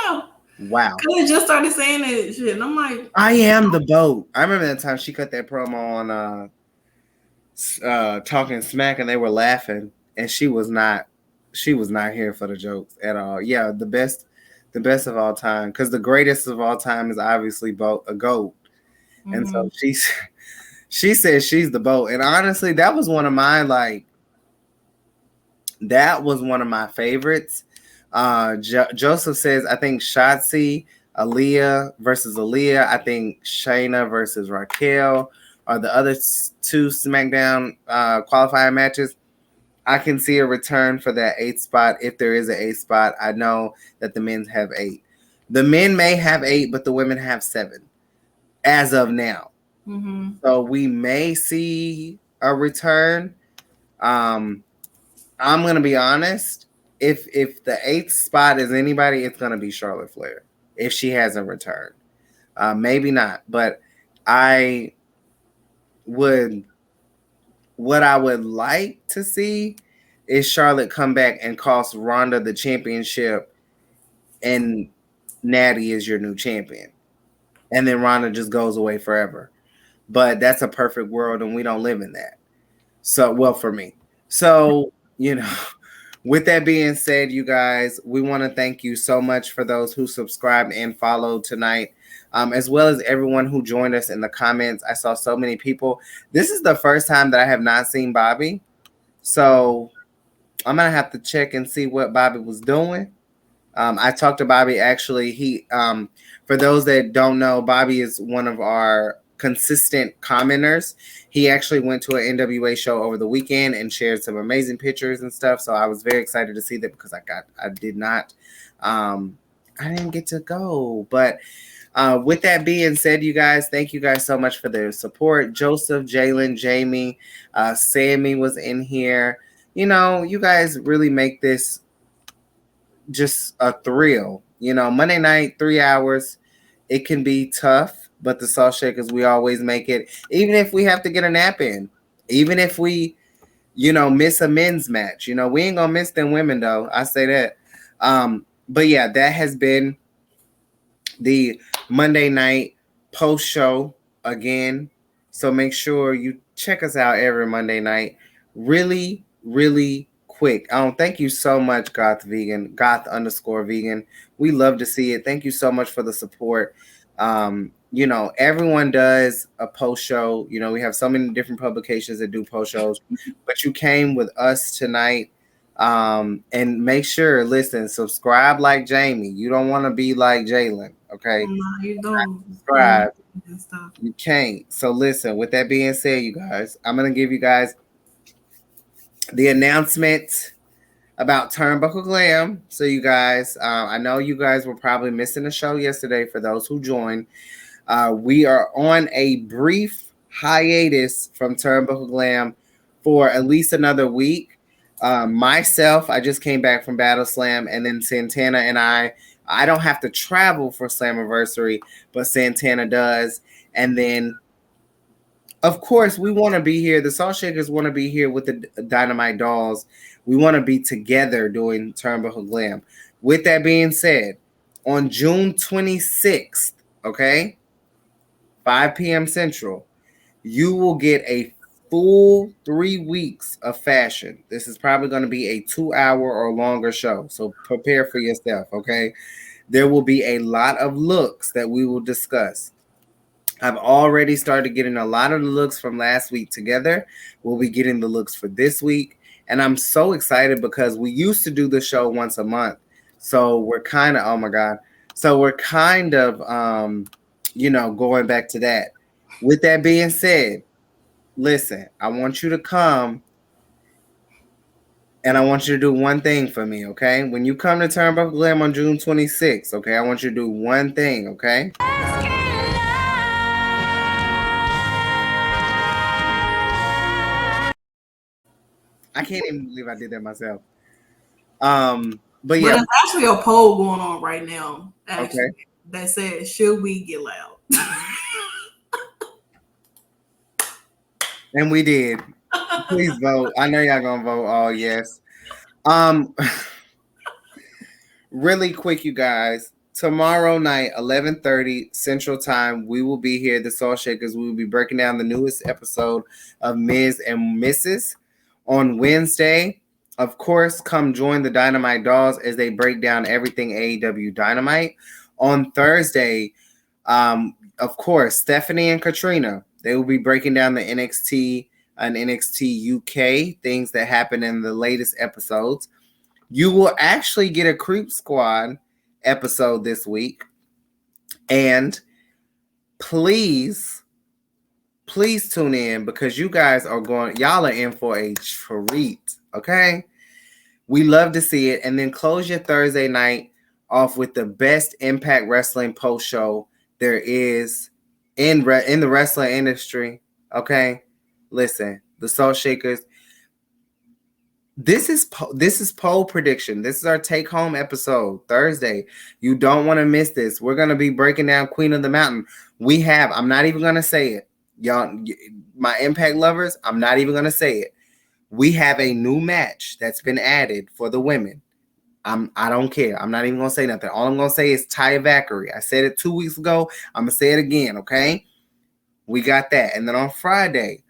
E: No,
D: Wow.
E: because it just started saying that shit, and I'm like,
D: I am the boat. I remember that time she cut that promo on talking smack and they were laughing and she was not here for the jokes at all. Yeah, the best of all time, because the greatest of all time is obviously a goat. And so
E: mhm.
D: she says she's the boat. And honestly, that was one of my favorites. Joseph says, I think Shotzi, Aaliyah versus Aaliyah. I think Shayna versus Raquel are the other two SmackDown qualifying matches. I can see a return for that 8th spot if there is an 8th spot. I know that the men have 8. The men may have 8, but the women have 7 as of now.
E: Mhm.
D: So we may see a return. Um, I'm gonna be honest. If the 8th spot is anybody, it's gonna be Charlotte Flair if she hasn't returned. Maybe not, but I would. What I would like to see is Charlotte come back and cost Ronda the championship, and Natty is your new champion, and then Ronda just goes away forever. but that's a perfect world, and we don't live in that. So, well, for me. So, with that being said, you guys, we want to thank you so much for those who subscribed and followed tonight, as well as everyone who joined us in the comments. I saw so many people. This is the first time that I have not seen Bobby. So I'm going to have to check and see what Bobby was doing. I talked to Bobby. Actually, for those that don't know, Bobby is one of our consistent commenters. He actually went to an NWA show over the weekend and shared some amazing pictures and stuff. So I was very excited to see that because I didn't get to go. But with that being said, you guys, thank you guys so much for their support. Joseph, Jalen, Jamie, Sammy was in here. You guys really make this just a thrill. Monday night, 3 hours, it can be tough, but the Salt Shakkas, we always make it, even if we have to get a nap in, even if we, miss a men's match. We ain't gonna miss them women though. I say that. But yeah, that has been the Monday night post show again. So make sure you check us out every Monday night. Really, really quick. Thank you so much, Goth_vegan. We love to see it. Thank you so much for the support. Everyone does a post show. We have so many different publications that do post shows, but you came with us tonight. And make sure, listen, subscribe like Jamie. You don't want to be like Jalen, okay?
E: No, you don't.
D: Subscribe. You can't. So listen, with that being said, you guys, I'm going to give you guys the announcement about Turnbuckle Glam. So you guys, I know you guys were probably missing the show yesterday. For those who joined, we are on a brief hiatus from Turnbuckle Glam for at least another week. Myself, I just came back from Battle Slam, and then Santana and I don't have to travel for Slammiversary, but Santana does. And then, of course, we want to be here. The Salt Shakers want to be here with the Dynamite Dolls. We want to be together doing Turnbuckle Glam. With that being said, on June 26th, okay, 5 p.m. Central, you will get a full 3 weeks of fashion. This is probably going to be a 2-hour or longer show, so prepare for yourself, okay? There will be a lot of looks that we will discuss. I've already started getting a lot of the looks from last week together. We'll be getting the looks for this week, and I'm so excited because we used to do the show once a month, so we're kind of, oh my God, so we're kind of, going back to that. With that being said, listen, I want you to come and I want you to do one thing for me, okay? When you come to Turnbuckle Glam on June 26th, okay, I want you to do one thing, okay? I can't even believe I did that myself. But yeah.
E: But there's actually a poll going on right now, actually,
D: Okay.
E: that says, should we get loud?
D: And we did. Please vote. I know y'all gonna vote all yes. Really quick, you guys. Tomorrow night, 11:30 Central Time, we will be here, the Salt Shakers. We will be breaking down the newest episode of Ms. and Mrs. On Wednesday, of course, come join the Dynamite Dolls as they break down everything AEW Dynamite. On Thursday, of course, Stephanie and Katrina, they will be breaking down the NXT and NXT UK, things that happened in the latest episodes. You will actually get a Creep Squad episode this week. And please tune in because you guys y'all are in for a treat, okay? We love to see it. And then close your Thursday night off with the best Impact Wrestling post show there is in the wrestling industry, okay? Listen, the Salt Shakers. This is poll prediction. This is our take home episode Thursday. You don't want to miss this. We're going to be breaking down Queen of the Mountain. I'm not even going to say it. Y'all, my Impact lovers, I'm not even going to say it. We have a new match that's been added for the women. I don't care. I'm not even going to say nothing. All I'm going to say is Taya Valkyrie. I said it 2 weeks ago. I'm going to say it again, okay? We got that. And then on Friday,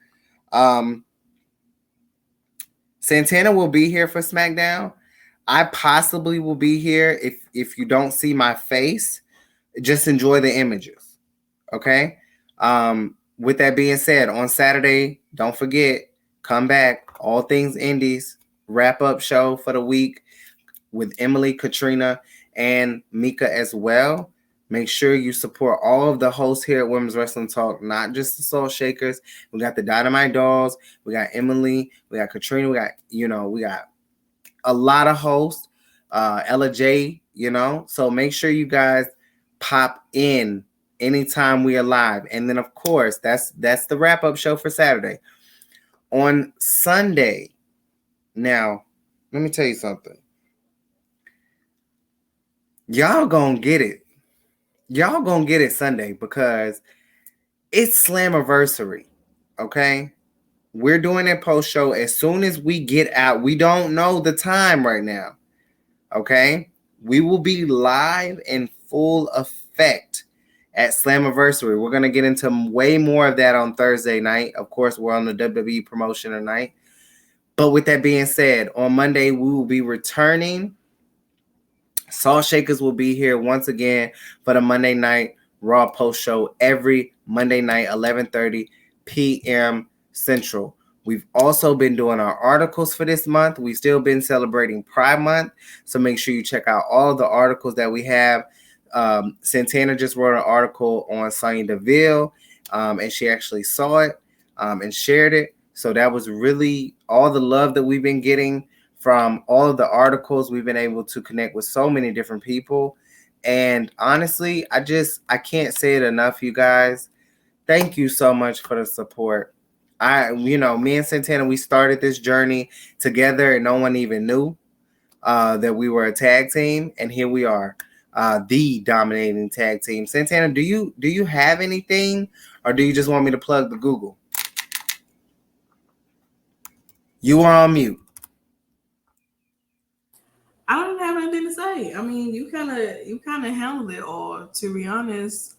D: Santana will be here for SmackDown. I possibly will be here. If you don't see my face, just enjoy the images. Okay. With that being said, on Saturday, don't forget, come back. All Things Indies wrap up show for the week with Emily, Katrina, and Mika as well. Make sure you support all of the hosts here at Women's Wrestling Talk, not just the Salt Shakers. We got the Dynamite Dolls. We got Emily. We got Katrina. We got a lot of hosts. Ella J, So make sure you guys pop in anytime we are live. And then, of course, that's the wrap-up show for Saturday. On Sunday, now, let me tell you something. Y'all gonna get it. Y'all gonna get it Sunday because it's Slammiversary, okay? We're doing a post show as soon as we get out. We don't know the time right now, okay? We will be live in full effect at Slammiversary. We're gonna get into way more of that on Thursday night. Of course, we're on the WWE promotion tonight. But with that being said, on Monday we will be returning. Salt Shakers will be here once again for the Monday Night Raw post show every Monday night, 11:30 p.m. Central. We've also been doing our articles for this month. We've still been celebrating Pride Month, so make sure you check out all of the articles that we have. Santana just wrote an article on Sonya Deville, and she actually saw it and shared it. So that was really all the love that we've been getting from all of the articles. We've been able to connect with so many different people. And honestly, I can't say it enough, you guys. Thank you so much for the support. Me and Santana, we started this journey together and no one even knew that we were a tag team. And here we are, the dominating tag team. Santana, do you have anything, or do you just want me to plug the Google? You are on mute.
E: I don't have anything to say. I mean, you kind of handled it all. To be honest,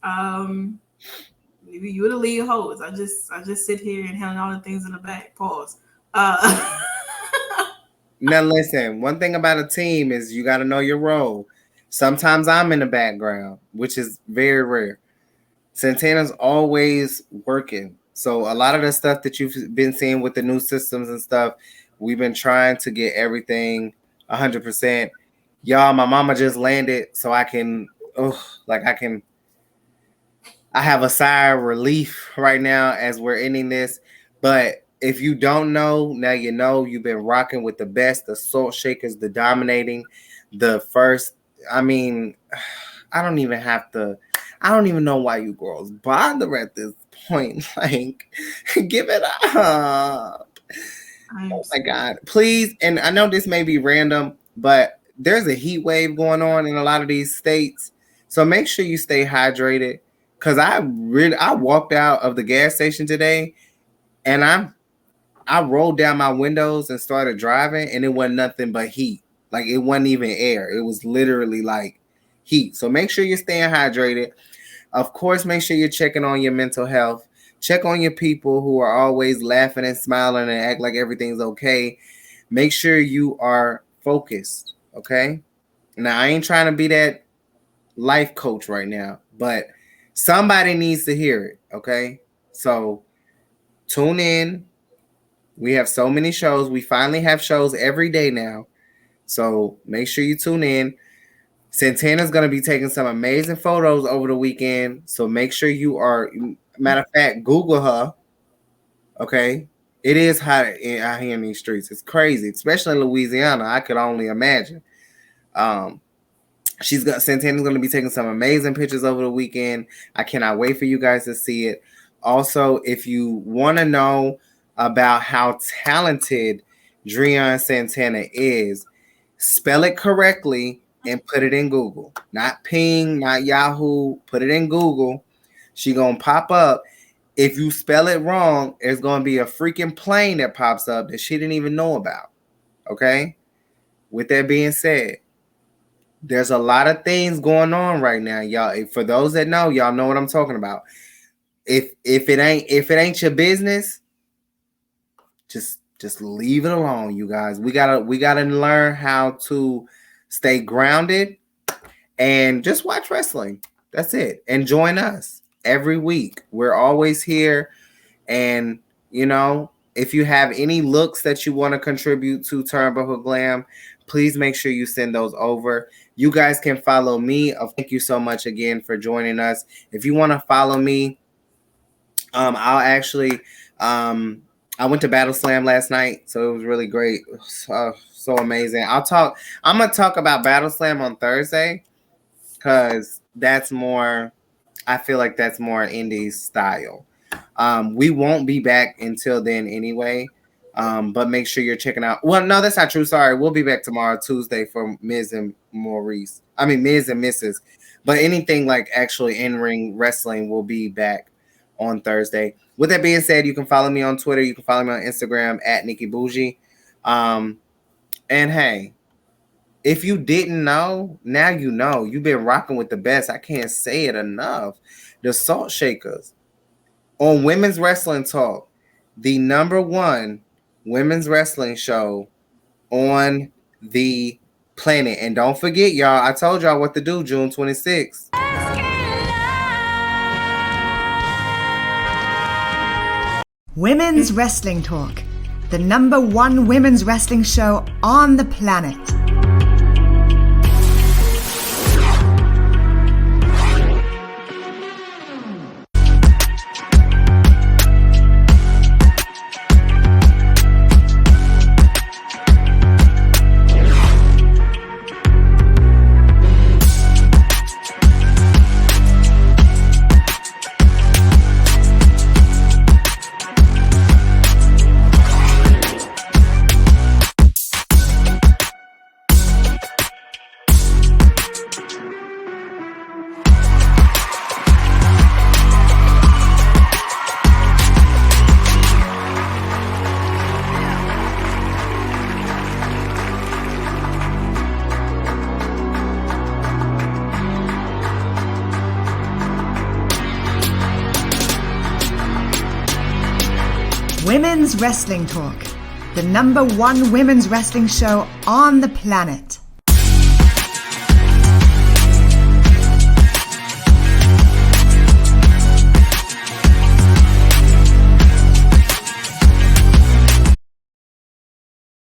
E: you were the lead host. I just sit here and handle all the things in the back. Pause.
D: Now listen. One thing about a team is you got to know your role. Sometimes I'm in the background, which is very rare. Santana's always working. So a lot of the stuff that you've been seeing with the new systems and stuff, we've been trying to get everything 100%. Y'all, my mama just landed, so I have a sigh of relief right now as we're ending this. But if you don't know, now you know. You've been rocking with the best, the Salt Shakers, the dominating, the first. I mean, I don't even know why you girls bother at this point. Like, give it up. Oh my God, please. And I know this may be random, but there's a heat wave going on in a lot of these states. So make sure you stay hydrated. Cause I walked out of the gas station today and I rolled down my windows and started driving, and it wasn't nothing but heat. Like, it wasn't even air. It was literally like heat. So make sure you're staying hydrated. Of course, make sure you're checking on your mental health. Check on your people who are always laughing and smiling and act like everything's okay. Make sure you are focused, okay? Now, I ain't trying to be that life coach right now, but somebody needs to hear it, okay? So tune in. We have so many shows. We finally have shows every day now. So make sure you tune in. Santana's going to be taking some amazing photos over the weekend. So make sure you are, matter of fact, Google her. Okay. It is hot out here in these streets. It's crazy, especially in Louisiana. I could only imagine. Santana's going to be taking some amazing pictures over the weekend. I cannot wait for you guys to see it. Also, if you want to know about how talented Rhea and Santana is, spell it correctly and put it in Google. Not Ping, not Yahoo. Put it in Google. She gonna pop up. If you spell it wrong, there's gonna be a freaking plane that pops up that she didn't even know about. Okay? With that being said, there's a lot of things going on right now, y'all. For those that know, y'all know what I'm talking about. if it ain't your business, just leave it alone, you guys. We gotta learn how to stay grounded and just watch wrestling. That's it. And join us every week. We're always here. And you know, if you have any looks that you want to contribute to Turnbuckle Glam, please make sure you send those over. You guys can follow me. Thank you so much again for joining us. If you want to follow me, I'll actually I went to Battle Slam last night, so it was really great. So amazing. I'm gonna talk about Battle Slam on Thursday because that's more, I feel like that's more indie style. We won't be back until then anyway. But make sure you're checking out. Well, no, that's not true. Sorry. We'll be back tomorrow, Tuesday, for Miz and Maurice. I mean, Miz and Mrs. But anything like actually in-ring wrestling will be back on Thursday. With that being said, you can follow me on Twitter. You can follow me on Instagram at Nikki Bougie. And hey, if you didn't know, now you know. You've been rocking with the best. I can't say it enough. The Salt Shakkas on Women's Wrestling Talk, the #1 women's wrestling show on the planet. And don't forget, y'all, I told y'all what to do June 26th.
C: Women's Wrestling Talk, the #1 women's wrestling show on the planet. Women's Wrestling Talk, the #1 women's wrestling show on the planet.